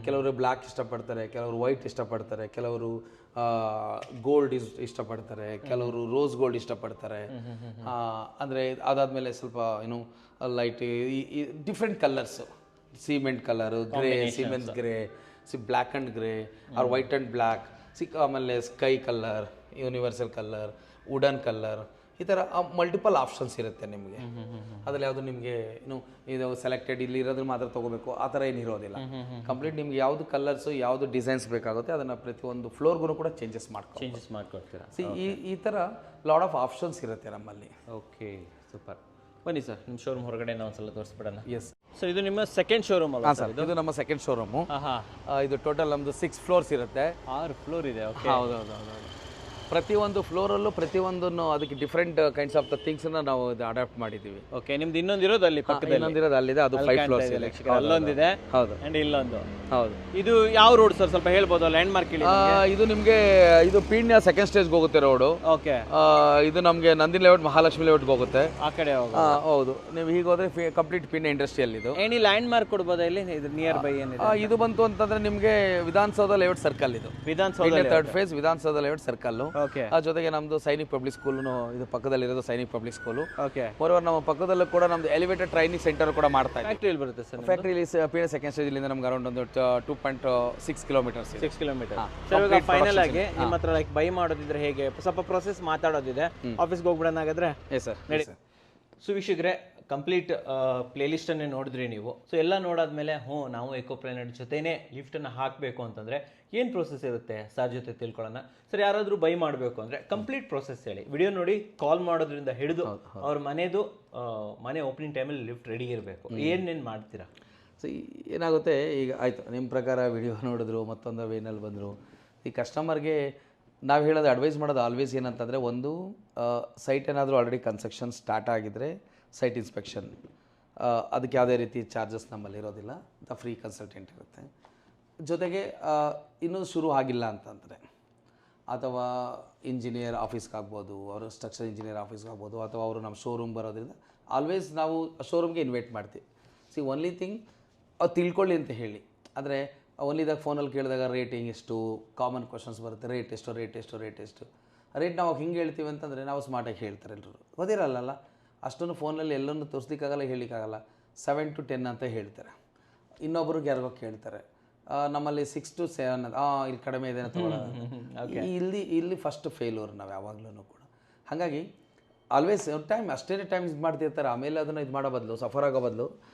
ಕೆಲವರು ಬ್ಲ್ಯಾಕ್ ಇಷ್ಟಪಡ್ತಾರೆ, ಕೆಲವರು ವೈಟ್ ಇಷ್ಟಪಡ್ತಾರೆ, ಕೆಲವರು ಗೋಲ್ಡ್ ಇಷ್ಟಪಡ್ತಾರೆ, ಕೆಲವರು ರೋಸ್ ಗೋಲ್ಡ್ ಇಷ್ಟಪಡ್ತಾರೆ. ಅಂದರೆ ಅದಾದಮೇಲೆ ಸ್ವಲ್ಪ ಏನು light different colours, cement colour, grey, cement grey, black and grey or white and black, ಆಮೇಲೆ sky colour, universal colour, wooden colour, ಈ ಥರ ಮಲ್ಟಿಪಲ್ ಆಪ್ಷನ್ಸ್ ಇರುತ್ತೆ ನಿಮಗೆ. ಅದ್ರಲ್ಲಿ ಯಾವುದು ನಿಮಗೆ ಏನು ಇದು ಸೆಲೆಕ್ಟೆಡ್ ಇಲ್ಲಿ ಇರೋದ್ರ ಮಾತ್ರ ತೊಗೋಬೇಕು ಆ ಥರ ಏನು ಇರೋದಿಲ್ಲ. ಕಂಪ್ಲೀಟ್ ನಿಮ್ಗೆ ಯಾವುದು ಕಲರ್ಸು ಯಾವುದು ಡಿಸೈನ್ಸ್ ಬೇಕಾಗುತ್ತೆ ಅದನ್ನು ಪ್ರತಿಯೊಂದು ಫ್ಲೋರ್ಗೂ ಕೂಡ ಚೇಂಜಸ್ ಮಾಡ್ಕೊಡ್ತೀರಾ. ಈ ಥರ ಲಾಡ್ ಆಫ್ ಆಪ್ಷನ್ಸ್ ಇರುತ್ತೆ ನಮ್ಮಲ್ಲಿ. Okay, super. ಬನ್ನಿ ಸರ್, ನಿಮ್ಮ ಶೋರೂಮ್ ಹೊರಗಡೆ ನಾವು ಒಂದ್ಸಲ ತೋರಿಸ್ಬಿಡೋಣ. ಎಸ್, ಸರ್ ಇದು ನಿಮ್ಮ ಸೆಕೆಂಡ್ ಶೋರೂಮ್ ಅಲ್ಲ ಹಾಂ ಸರ್, ಇದು ನಮ್ಮ ಸೆಕೆಂಡ್ ಶೋರೂಮು. ಇದು ಟೋಟಲ್ ನಮ್ಮದು 6 ಫ್ಲೋರ್ಸ್ ಇರುತ್ತೆ. 6 ಫ್ಲೋರ್ ಇದೆ. ಓಕೆ. ಹೌದು. ಪ್ರತಿಯೊಂದು ಫ್ಲೋರಲ್ಲೂ ಪ್ರತಿಯೊಂದನ್ನು ಅದಕ್ಕೆ ಡಿಫ್ರೆಂಟ್ ಕೈಂಡ್ಸ್ ಆಫ್ ದ ಥಿಂಗ್ಸ್ನ ನಾವು ಅಡಾಪ್ಟ್ ಮಾಡಿದ್ದೀವಿ. ಓಕೆ, ನಿಮ್ದು ಇನ್ನೊಂದಿರೋದು ಅಲ್ಲಿ ಪಕ್ಕದಲ್ಲಿ, ಇನ್ನೊಂದಿರೋದು ಅಲ್ಲಿದೆ, ಅದು 5 ಫ್ಲೋರ್ಸ್ ಇದೆ. ಅಲ್ಲೊಂದಿದೆ. ಹೌದು. ಆ್ಯಂಡ್ ಇಲ್ಲೊಂದು. ಹೌದು. ಇದು ಯಾವ ರೋಡ್ ಸರ್, ಸ್ವಲ್ಪ ಹೇಳ್ಬೋದು? ಲ್ಯಾಂಡ್ ಮಾರ್ಕ್ ಹೇಳಿ. ಇದು ನಿಮಗೆ ಇದು ಪೀಣ್ಯ ಸೆಕೆಂಡ್ ಸ್ಟೇಜ್ಗೆ ಹೋಗುತ್ತೆ ರೋಡು. ಓಕೆ. ಇದು ನಮಗೆ ನಂದಿನಿ ಲೇಔಟ್, ಮಹಾಲಕ್ಷ್ಮಿ ಲೇಔಟ್ಗೆ ಹೋಗುತ್ತೆ. ಆ ಕಡೆ ಹೌದು. ನೀವು ಹೀಗೆ ಹೋದ್ರೆ ಕಂಪ್ಲೀಟ್ ಪೀಣ್ಯ ಇಂಡಸ್ಟ್ರಿಯಲ್ ಇದು. ಏನಿ ಲ್ಯಾಂಡ್ ಮಾರ್ಕ್ ಕೊಡ್ಬೋದಾ ಇಲ್ಲಿ? ಇದು ನಿಯರ್ ಬೈ ಏನಿದೆ? ಇದು ಬಂತು ಅಂತಂದ್ರೆ ನಿಮಗೆ ವಿಧಾನಸೌಧ ಲೇಔಟ್ ಸರ್ಕಲ್. ಇದು Vidhana Soudha 3rd phase Vidhana Soudha layout circle. Okay. ಜೊತೆಗೆ ನಮ್ದು ಸೈನಿಕ್ ಪಬ್ಲಿಕ್ ಸ್ಕೂಲ್ನು ಇದು ಪಕ್ಕದಲ್ಲಿರೋದು Sainik public school. Okay. Moreover ನಮ್ಮ ಪಕ್ಕದಲ್ಲೂ ಕೂಡ ನಮ್ದು ಎಲಿವೇಟೆಡ್ ಟ್ರೈನಿಂಗ್ ಸೆಂಟರ್ ಕೂಡ ಮಾಡ್ತಾ ಇದ್ದೀವಿ. ಫ್ಯಾಕ್ಟ್ರಿ ಎಲ್ಲಿ ಬರುತ್ತೆ ಸರ್? ಫ್ಯಾಕ್ಟ್ರಿಲಿ ಪೀಣ್ಯ ಸೆಕೆಂಡ್ ಸ್ಟೇಜ್ ನಮ್ಗೆ ಅರೌಂಡ್ ಒಂದು 2.6 ಕಿಲೋಮೀಟರ್ಸ್. 6 ಕಿಲೋಮೀಟರ್. ಸರ್ ಇವಾಗ ಫೈನಲ್ ಆಗಿ ನಿಮ್ಮ ಹತ್ರ ಲೈಕ್ ಬೈ ಮಾಡೋದಿದ್ರೆ ಹೇಗೆ, ಸ್ವಲ್ಪ ಪ್ರೊಸೆಸ್ ಮಾತಾಡೋದಿದೆ, ಆಫೀಸ್ಗೆ ಹೋಗ್ಬಿಡೋಣ ಹಾಗಾದ್ರೆ? Yes sir. ಸೊ ವೀಕ್ಷಕರೇ, ಕಂಪ್ಲೀಟ್ ಪ್ಲೇಲಿಸ್ಟನ್ನೇ ನೋಡಿದ್ರಿ ನೀವು. ಸೊ ಎಲ್ಲ ನೋಡಾದ್ಮೇಲೆ ನಾವು ಎಕೋ ಪ್ಲಾನೆಟ್ ಜೊತೆನೇ ಲಿಫ್ಟನ್ನು ಹಾಕಬೇಕು ಅಂತಂದರೆ ಏನು ಪ್ರೋಸೆಸ್ ಇರುತ್ತೆ ಸರ್ ಜೊತೆ ತಿಳ್ಕೊಳ್ಳೋಣ. ಸರ್ ಯಾರಾದರೂ ಬೈ ಮಾಡಬೇಕು ಅಂದರೆ ಕಂಪ್ಲೀಟ್ ಪ್ರೋಸೆಸ್ ಹೇಳಿ. ವಿಡಿಯೋ ನೋಡಿ ಕಾಲ್ ಮಾಡೋದ್ರಿಂದ ಹಿಡಿದು ಅವ್ರ ಮನೆ ಓಪನಿಂಗ್ ಟೈಮಲ್ಲಿ ಲಿಫ್ಟ್ ರೆಡಿ ಇರಬೇಕು. ಏನೇನು ಮಾಡ್ತೀರಾ? ಸೊ ಏನಾಗುತ್ತೆ ಈಗ, ಆಯಿತು ನಿಮ್ಮ ಪ್ರಕಾರ ವಿಡಿಯೋ ನೋಡಿದ್ರು, ಮತ್ತೊಂದು ವೇನಲ್ಲಿ ಬಂದರು, ಈ ಕಸ್ಟಮರ್ಗೆ ನಾವು ಹೇಳೋದು ಅಡ್ವೈಸ್ ಮಾಡೋದು ಆಲ್ವೇಸ್ ಏನಂತಂದರೆ, ಒಂದು ಸೈಟ್ ಏನಾದರೂ ಆಲ್ರೆಡಿ ಕನ್ಸ್ಟ್ರಕ್ಷನ್ ಸ್ಟಾರ್ಟ್ ಆಗಿದ್ದರೆ ಸೈಟ್ ಇನ್ಸ್ಪೆಕ್ಷನ್, ಅದಕ್ಕೆ ಯಾವುದೇ ರೀತಿ ಚಾರ್ಜಸ್ ನಮ್ಮಲ್ಲಿ ಇರೋದಿಲ್ಲ, ಫ್ರೀ ಕನ್ಸಲ್ಟೆಂಟ್ ಇರುತ್ತೆ. ಜೊತೆಗೆ ಇನ್ನೂ ಶುರು ಆಗಿಲ್ಲ ಅಂತಂದರೆ, ಅಥವಾ ಇಂಜಿನಿಯರ್ ಆಫೀಸ್ಗೆ ಆಗ್ಬೋದು, ಅವರು ಸ್ಟ್ರಕ್ಚರ್ ಇಂಜಿನಿಯರ್ ಆಫೀಸ್ಗೆ ಆಗ್ಬೋದು, ಅಥವಾ ಅವರು ನಮ್ಮ ಶೋರೂಮ್ ಬರೋದ್ರಿಂದ ಆಲ್ವೇಸ್ ನಾವು ಶೋರೂಮ್ಗೆ ಇನ್ವೈಟ್ ಮಾಡ್ತೀವಿ. ಸಿ ಓನ್ಲಿ ಥಿಂಗ್ ಅವ್ರು ತಿಳ್ಕೊಳ್ಳಿ ಅಂತ ಹೇಳಿ. ಆದರೆ ಓನ್ಲಿದಾಗ ಫೋನಲ್ಲಿ ಕೇಳಿದಾಗ ರೇಟಿಂಗ್ ಎಷ್ಟು, ಕಾಮನ್ ಕ್ವಶನ್ಸ್ ಬರುತ್ತೆ, ರೇಟ್ ಎಷ್ಟು. ರೇಟ್ ನಾವು ಹಿಂಗೆ ಹೇಳ್ತೀವಿ ಅಂತಂದರೆ ನಾವು ಸ್ಮಾರ್ಟಾಗಿ ಹೇಳ್ತಾರೆ ಎಲ್ಲರೂ, ಗೊತ್ತಿರಲ್ಲ ಅಷ್ಟೊಂದು ಫೋನಲ್ಲಿ ಎಲ್ಲರೂ ತೋರಿಸ್ಲಿಕ್ಕಾಗಲ್ಲ, ಹೇಳಲಿಕ್ಕಾಗಲ್ಲ. 7 to 10 ಅಂತ ಹೇಳ್ತಾರೆ. ಇನ್ನೊಬ್ರಿಗೆ ಯಾರಿಗೋ ಕೇಳ್ತಾರೆ, ನಮ್ಮಲ್ಲಿ 6 to 7 ಇಲ್ಲಿ ಕಡಿಮೆ ಇದೆ ಅಂತ ತಗೊಳ್ಳೋದು. ಇಲ್ಲಿ ಫಸ್ಟ್ ಫೇಲ್ಯೂರ್ ನಾವು ಯಾವಾಗಲೂ ಕೂಡ. ಹಾಗಾಗಿ ಆಲ್ವೇಸ್ ಟೈಮ್ ಅಷ್ಟೇ ಟೈಮ್ ಇದು ಮಾಡ್ತಿರ್ತಾರೆ. ಆಮೇಲೆ ಅದನ್ನು ಇದು ಮಾಡೋ ಬದಲು, ಸಫರ್ ಆಗೋ ಬದಲು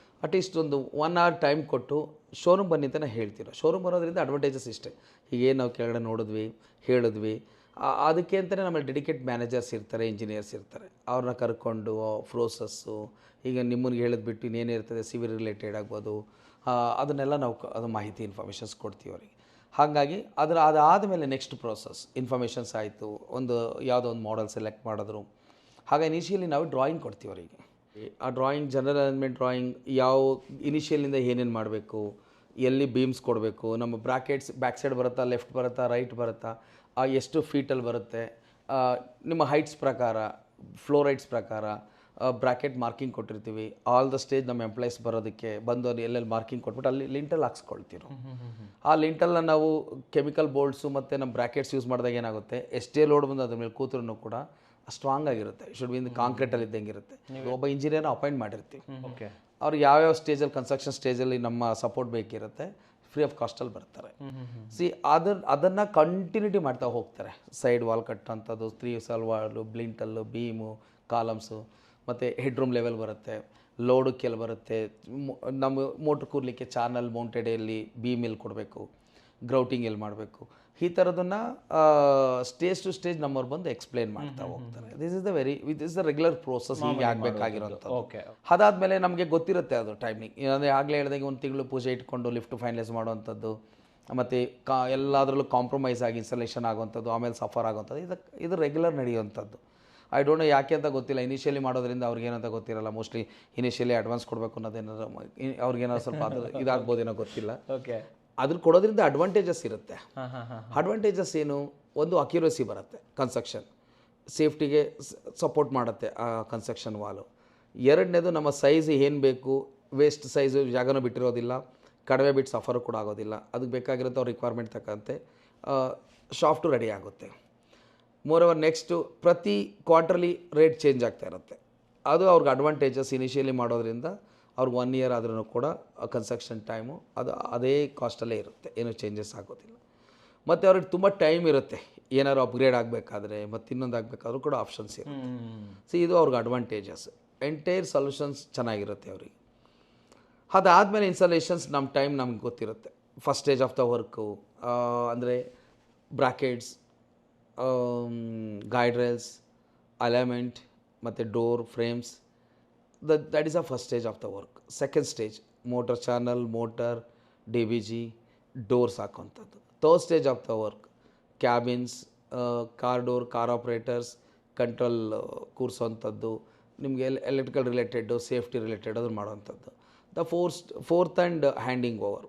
ಅಟ್ಲೀಸ್ಟ್ ಒಂದು 1 hour ಟೈಮ್ ಕೊಟ್ಟು ಶೋರೂಮ್ ಬನ್ನಿ ಅಂತಲೇ ಹೇಳ್ತೀರ. ಶೋರೂಮ್ ಬರೋದ್ರಿಂದ ಅಡ್ವಾಂಟೇಜಸ್ ಇಷ್ಟೇ. ಹೀಗೇನು ನಾವು ಕೆಳಗಡೆ ನೋಡಿದ್ವಿ, ಹೇಳಿದ್ವಿ, ಅದಕ್ಕೆ ಅಂತಲೇ ನಮ್ಮಲ್ಲಿ ಡೆಡಿಕೇಟ್ ಮ್ಯಾನೇಜರ್ಸ್ ಇರ್ತಾರೆ, ಇಂಜಿನಿಯರ್ಸ್ ಇರ್ತಾರೆ. ಅವ್ರನ್ನ ಕರ್ಕೊಂಡು ಪ್ರೋಸೆಸ್ಸು, ಈಗ ನಿಮ್ಮನಿಗೆ ಹೇಳಿದ್ಬಿಟ್ಟು ಇನ್ನೇನೇ ಇರ್ತದೆ, ಸಿವಿಲ್ ರಿಲೇಟೆಡ್ ಆಗ್ಬೋದು, ಅದನ್ನೆಲ್ಲ ನಾವು ಅದು ಮಾಹಿತಿ ಇನ್ಫಾರ್ಮೇಷನ್ಸ್ ಕೊಡ್ತೀವಿ ಅವರಿಗೆ. ಹಾಗಾಗಿ ಅದಾದಮೇಲೆ ನೆಕ್ಸ್ಟ್ ಪ್ರೋಸೆಸ್ ಇನ್ಫಾರ್ಮೇಷನ್ಸ್ ಆಯಿತು, ಯಾವುದೋ ಒಂದು ಮಾಡೆಲ್ ಸೆಲೆಕ್ಟ್ ಮಾಡಿದ್ರು. ಹಾಗೆ ಇನಿಷಿಯಲಿ ನಾವು ಡ್ರಾಯಿಂಗ್ ಕೊಡ್ತೀವಿ ಅವರಿಗೆ. ಆ ಡ್ರಾಯಿಂಗ್, ಜನರಲ್ ಅಲೈನ್ಮೆಂಟ್ ಡ್ರಾಯಿಂಗ್, ಯಾವ ಇನಿಷಿಯಲಿಂದ ಏನೇನು ಮಾಡಬೇಕು, ಎಲ್ಲಿ ಬೀಮ್ಸ್ ಕೊಡಬೇಕು, ನಮ್ಮ ಬ್ರಾಕೆಟ್ಸ್ ಬ್ಯಾಕ್ ಸೈಡ್ ಬರುತ್ತಾ, ಲೆಫ್ಟ್ ಬರುತ್ತಾ, ರೈಟ್ ಬರುತ್ತಾ, ಎಷ್ಟು ಫೀಟಲ್ಲಿ ಬರುತ್ತೆ, ನಿಮ್ಮ ಹೈಟ್ಸ್ ಪ್ರಕಾರ, ಫ್ಲೋರ್ ಹೈಟ್ಸ್ ಪ್ರಕಾರ ಬ್ರಾಕೆಟ್ ಮಾರ್ಕಿಂಗ್ ಕೊಟ್ಟಿರ್ತೀವಿ. ಆಲ್ ದ ಸ್ಟೇಜ್ ನಮ್ಮ ಎಂಪ್ಲಾಯೀಸ್ ಬರೋದಕ್ಕೆ ಬಂದು ಎಲ್ಲೆಲ್ಲಿ ಮಾರ್ಕಿಂಗ್ ಕೊಟ್ಬಿಟ್ಟು ಅಲ್ಲಿ ಲಿಂಟಲ್ ಹಾಕ್ಸ್ಕೊಳ್ತೀವಿ. ಆ ಲಿಂಟಲ್ನ ನಾವು ಕೆಮಿಕಲ್ ಬೋಲ್ಡ್ಸು ಮತ್ತು ನಮ್ಮ ಬ್ರಾಕೆಟ್ಸ್ ಯೂಸ್ ಮಾಡಿದಾಗ ಏನಾಗುತ್ತೆ, ಎಷ್ಟೇ ಲೋಡ್ ಬಂದು ಅದ್ರ ಮೇಲೆ ಕೂತ್ರೂ ಕೂಡ ಸ್ಟ್ರಾಂಗ್ ಆಗಿರುತ್ತೆ. ಶುಡ್ ಬಿ ಕಾಂಕ್ರೀಟಲ್ಲಿ ಇದ್ದಂಗೆ ಇರುತ್ತೆ. ಒಬ್ಬ ಇಂಜಿನಿಯರ್ನ ಅಪಾಯಿಂಟ್ ಮಾಡಿರ್ತೀವಿ. ಓಕೆ. ಅವ್ರು ಯಾವ್ಯಾವ ಸ್ಟೇಜಲ್ಲಿ, ಕನ್ಸ್ಟ್ರಕ್ಷನ್ ಸ್ಟೇಜಲ್ಲಿ ನಮ್ಮ ಸಪೋರ್ಟ್ ಬೇಕಿರುತ್ತೆ, ಫ್ರೀ ಆಫ್ ಕಾಸ್ಟಲ್ಲಿ ಬರ್ತಾರೆ. ಅದನ್ನು ಕಂಟಿನ್ಯೂಟಿ ಮಾಡ್ತಾ ಹೋಗ್ತಾರೆ. ಸೈಡ್ ವಾಲ್ ಕಟ್ಟಂಥದ್ದು, 3 ಸಾಲ್ ವಾಲು, ಬ್ಲಿಂಟಲ್ಲು, ಬೀಮು, ಕಾಲಮ್ಸು, ಮತ್ತು ಹೆಡ್ ರೂಮ್ ಲೆವೆಲ್ ಬರುತ್ತೆ, ಲೋಡಕ್ಕೆಲ್ಲ ಬರುತ್ತೆ. ನಮ್ಮ ಮೋಟ್ರ್ ಕೂರ್ಲಿಕ್ಕೆ ಚಾನಲ್ ಮೌಂಟೆಡ್ ಎಲ್ಲಿ, ಬೀಮ್ ಎಲ್ಲಿ ಕೊಡಬೇಕು, ಗ್ರೌಟಿಂಗ್ ಎಲ್ಲಿ ಮಾಡಬೇಕು, ಈ ಥರದನ್ನು ಸ್ಟೇಜ್ ಟು ಸ್ಟೇಜ್ ನಮ್ಮವ್ರು ಬಂದು ಎಕ್ಸ್ಪ್ಲೇನ್ ಮಾಡ್ತಾ ಹೋಗ್ತಾರೆ. This is the regular process, ಹೀಗೆ ಆಗಬೇಕಾಗಿರೋಂಥದ್ದು. ಓಕೆ. ಅದಾದಮೇಲೆ ನಮಗೆ ಗೊತ್ತಿರುತ್ತೆ ಅದು ಟೈಮಿಂಗ್. ಅಂದರೆ ಆಗಲೇ ಹೇಳಿದಾಗ 1 ತಿಂಗಳು ಪೂಜೆ ಇಟ್ಕೊಂಡು ಲಿಫ್ಟ್ ಫೈನಲೈಸ್ ಮಾಡುವಂಥದ್ದು, ಮತ್ತು ಎಲ್ಲದರಲ್ಲೂ ಕಾಂಪ್ರಮೈಸ್ ಆಗಿ ಇನ್ಸ್ಟಾಲೇಷನ್ ಆಗುವಂಥದ್ದು, ಆಮೇಲೆ ಸಫರ್ ಆಗುವಂಥದ್ದು, ಇದು ರೆಗ್ಯುಲರ್ ನಡೆಯುವಂಥದ್ದು. ಐ ಡೋಂಟ್ ನೋ ಯಾಕೆ ಅಂತ ಗೊತ್ತಿಲ್ಲ. ಇನಿಷಿಯಲಿ ಮಾಡೋದ್ರಿಂದ ಅವ್ರಿಗೇನಂತ ಗೊತ್ತಿರಲ್ಲ. ಮೋಸ್ಟ್ಲಿ ಇನಿಷಿಯಲಿ ಅಡ್ವಾನ್ಸ್ ಕೊಡಬೇಕು ಅನ್ನೋದೇನಾದ್ರು ಅವ್ರಿಗೇನಾದ್ರು ಸ್ವಲ್ಪ ಇದಾಗ್ಬೋದೇನೋ ಗೊತ್ತಿಲ್ಲ. ಓಕೆ. ಅದ್ರ ಕೊಡೋದ್ರಿಂದ ಅಡ್ವಾಂಟೇಜಸ್ ಇರುತ್ತೆ. ಅಡ್ವಾಂಟೇಜಸ್ ಏನು, ಒಂದು ಅಕ್ಯುರಸಿ ಬರುತ್ತೆ, ಕನ್ಸ್ಟ್ರಕ್ಷನ್ ಸೇಫ್ಟಿಗೆ ಸಪೋರ್ಟ್ ಮಾಡುತ್ತೆ ಆ ಕನ್ಸ್ಟ್ರಕ್ಷನ್ ವಾಲು. ಎರಡನೇದು, ನಮ್ಮ ಸೈಜ್ ಏನು ಬೇಕು, ವೇಸ್ಟ್ ಸೈಜು ಜಾಗನೂ ಬಿಟ್ಟಿರೋದಿಲ್ಲ, ಕಡಿಮೆ ಬಿಟ್ಟು ಸಫರು ಕೂಡ ಆಗೋದಿಲ್ಲ. ಅದಕ್ಕೆ ಬೇಕಾಗಿರುತ್ತೆ ಅವ್ರ ರಿಕ್ವೈರ್ಮೆಂಟ್ ತಕ್ಕಂತೆ ಶಾಫ್ಟು ರೆಡಿ ಆಗುತ್ತೆ. ಮೋರೋವರ್ ನೆಕ್ಸ್ಟು, ಪ್ರತಿ ಕ್ವಾರ್ಟರ್ಲಿ ರೇಟ್ ಚೇಂಜ್ ಆಗ್ತಾ ಇರುತ್ತೆ. ಅದು ಅವ್ರಿಗೆ ಅಡ್ವಾಂಟೇಜಸ್. ಇನಿಷಿಯಲಿ ಮಾಡೋದ್ರಿಂದ ಅವ್ರಿಗೆ 1 year ಆದ್ರೂ ಕೂಡ ಕನ್ಸ್ಟ್ರಕ್ಷನ್ ಟೈಮು ಅದು ಅದೇ ಕಾಸ್ಟಲ್ಲೇ ಇರುತ್ತೆ, ಏನೂ ಚೇಂಜಸ್ ಆಗೋದಿಲ್ಲ. ಮತ್ತು ಅವ್ರಿಗೆ ತುಂಬ ಟೈಮ್ ಇರುತ್ತೆ, ಏನಾದ್ರು ಅಪ್ಗ್ರೇಡ್ ಆಗಬೇಕಾದ್ರೆ ಮತ್ತು ಇನ್ನೊಂದು ಆಗಬೇಕಾದ್ರೂ ಕೂಡ ಆಪ್ಷನ್ಸ್ ಇರುತ್ತೆ. ಸೊ ಇದು ಅವ್ರಿಗೆ ಅಡ್ವಾಂಟೇಜಸ್. ಎಂಟೈರ್ ಸೊಲ್ಯೂಷನ್ಸ್ ಚೆನ್ನಾಗಿರುತ್ತೆ ಅವರಿಗೆ. ಅದಾದಮೇಲೆ ಇನ್ಸ್ಟಾಲೇಷನ್ಸ್ ನಮ್ಮ ಟೈಮ್ ನಮ್ಗೆ ಗೊತ್ತಿರುತ್ತೆ. First stage of the work ಅಂದರೆ ಬ್ರಾಕೆಟ್ಸ್, ಗೈಡ್ ರೈಲ್ಸ್, ಅಲೈನ್ಮೆಂಟ್ ಮತ್ತು door frames, that is the first stage of the work. Second stage, motor channel, motor, DBG, doors ಹಾಕೋಂಥದ್ದು. Third stage of the work cabins, car door, car operators, control ಕೂರಿಸೋವಂಥದ್ದು, ನಿಮಗೆ electrical related, safety related ಅದನ್ನು ಮಾಡೋವಂಥದ್ದು. The fourth and handing over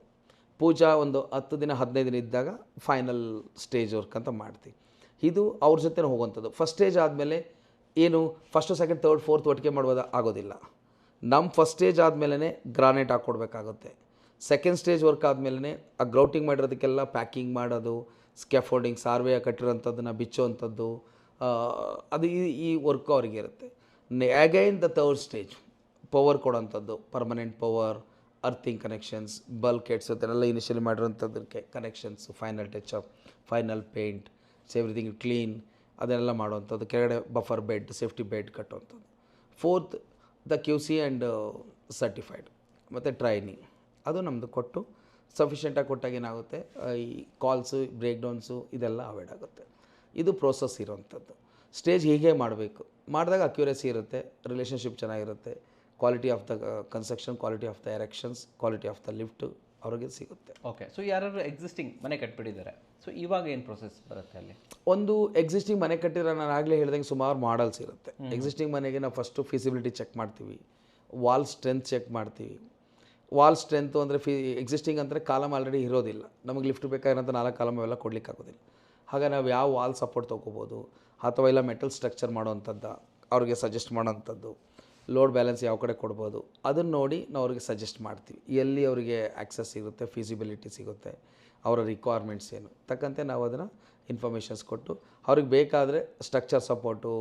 pooja ಒಂದು 10 ದಿನ 15 ದಿನ ಇದ್ದಾಗ final stage work ಅಂತ ಮಾಡ್ತೀವಿ. ಇದು ಅವ್ರ ಜೊತೆ ಹೋಗುವಂಥದ್ದು. ಫಸ್ಟ್ ಸ್ಟೇಜ್ ಆದಮೇಲೆ ಏನು ಫಸ್ಟು ಸೆಕೆಂಡ್ ಥರ್ಡ್ ಫೋರ್ತ್ ಒಟ್ಟಿಗೆ ಮಾಡೋದು ಆಗೋದಿಲ್ಲ. ನಮ್ಮ ಫಸ್ಟ್ ಸ್ಟೇಜ್ ಆದಮೇಲೆ ಗ್ರಾನೈಟ್ ಹಾಕ್ಕೊಡ್ಬೇಕಾಗುತ್ತೆ. ಸೆಕೆಂಡ್ ಸ್ಟೇಜ್ ವರ್ಕ್ ಆದಮೇಲೆ ಆ ಗ್ರೌಟಿಂಗ್ ಮಾಡಿರೋದಕ್ಕೆಲ್ಲ ಪ್ಯಾಕಿಂಗ್ ಮಾಡೋದು, ಸ್ಕ್ಯಾಫೋಲ್ಡಿಂಗ್, ಸಾರ್ವೆ ಕಟ್ಟಿರೋಂಥದ್ದನ್ನು ಬಿಚ್ಚೋವಂಥದ್ದು, ಅದು ಈ ವರ್ಕು ಅವ್ರಿಗೆ ಇರುತ್ತೆ. Again the third stage power ಕೊಡೋಂಥದ್ದು, permanent power, earthing connections, bulk heads ಅದನ್ನೆಲ್ಲ ಇನಿಷಿಯಲಿ ಮಾಡಿರೋಂಥದ್ದಕ್ಕೆ connections, final touch up, final paint, everything clean ಅದನ್ನೆಲ್ಲ ಮಾಡುವಂಥದ್ದು. ಕೆಳಗಡೆ ಬಫರ್ ಬೆಡ್, ಸೇಫ್ಟಿ ಬೆಡ್ ಕಟ್ಟುವಂಥದ್ದು. Fourth the QC and certified ಮತ್ತು ಟ್ರೈನಿಂಗ್ ಅದು ನಮ್ಮದು ಕೊಟ್ಟು ಸಫಿಷಿಯೆಂಟಾಗಿ ಕೊಟ್ಟಾಗ ಏನಾಗುತ್ತೆ, ಈ ಕಾಲ್ಸು, ಬ್ರೇಕ್ ಡೌನ್ಸು ಇದೆಲ್ಲ ಅವಾಯ್ಡ್ ಆಗುತ್ತೆ. ಇದು ಪ್ರೋಸೆಸ್ ಇರೋವಂಥದ್ದು. ಸ್ಟೇಜ್ ಹೀಗೆ ಮಾಡಬೇಕು. ಮಾಡಿದಾಗ ಅಕ್ಯುರೇಸಿ ಇರುತ್ತೆ, ರಿಲೇಷನ್ಶಿಪ್ ಚೆನ್ನಾಗಿರುತ್ತೆ, quality of the construction, quality of the erections, quality of the lift ಅವ್ರಿಗೆ ಸಿಗುತ್ತೆ. ಓಕೆ. ಸೊ ಯಾರು ಎಕ್ಸಿಸ್ಟಿಂಗ್ ಮನೆ ಕಟ್ಬಿಟ್ಟಿದ್ದಾರೆ, ಸೊ ಇವಾಗ ಏನು ಪ್ರೊಸೆಸ್ ಬರುತ್ತೆ ಅಲ್ಲಿ? ಒಂದು ಎಕ್ಸಿಸ್ಟಿಂಗ್ ಮನೆ ಕಟ್ಟಿರೋ ನಾನು ಆಗಲೇ ಹೇಳ್ದಂಗೆ ಸುಮಾರು ಮಾಡಲ್ಸ್ ಇರುತ್ತೆ. ಎಕ್ಸಿಸ್ಟಿಂಗ್ ಮನೆಗೆ ನಾವು ಫಸ್ಟು ಫೀಸಿಬಿಲಿಟಿ ಚೆಕ್ ಮಾಡ್ತೀವಿ, ವಾಲ್ ಸ್ಟ್ರೆಂತ್ ಚೆಕ್ ಮಾಡ್ತೀವಿ. ವಾಲ್ ಸ್ಟ್ರೆಂತು ಅಂದರೆ ಎಕ್ಸಿಸ್ಟಿಂಗ್ ಅಂದರೆ ಕಾಲಮ್ ಆಲ್ರೆಡಿ ಇರೋದಿಲ್ಲ, ನಮಗೆ ಲಿಫ್ಟ್ ಬೇಕಾಗಿರೋಂಥ 4 ಕಾಲಮ್ ಅವೆಲ್ಲ ಕೊಡ್ಲಿಕ್ಕೆ ಆಗೋದಿಲ್ಲ. ಹಾಗೆ ನಾವು ಯಾವ ವಾಲ್ ಸಪೋರ್ಟ್ ತೊಗೋಬೋದು ಅಥವಾ ಇಲ್ಲ ಮೆಟಲ್ ಸ್ಟ್ರಕ್ಚರ್ ಮಾಡೋವಂಥದ್ದು ಅವ್ರಿಗೆ ಸಜೆಸ್ಟ್ ಮಾಡೋವಂಥದ್ದು, ಲೋಡ್ ಬ್ಯಾಲೆನ್ಸ್ ಯಾವ ಕಡೆ ಕೊಡ್ಬೋದು ಅದನ್ನು ನೋಡಿ ನಾವು ಅವ್ರಿಗೆ ಸಜೆಸ್ಟ್ ಮಾಡ್ತೀವಿ. ಎಲ್ಲಿ ಅವರಿಗೆ ಆ್ಯಕ್ಸಸ್ ಸಿಗುತ್ತೆ, ಫೀಸಿಬಿಲಿಟಿ ಸಿಗುತ್ತೆ, ಅವರ ರಿಕ್ವೈರ್ಮೆಂಟ್ಸ್ ಏನು ತಕ್ಕಂತೆ ನಾವು ಅದನ್ನು ಇನ್ಫಾರ್ಮೇಷನ್ಸ್ ಕೊಟ್ಟು ಅವ್ರಿಗೆ ಬೇಕಾದರೆ ಸ್ಟ್ರಕ್ಚರ್ ಸಪೋರ್ಟು,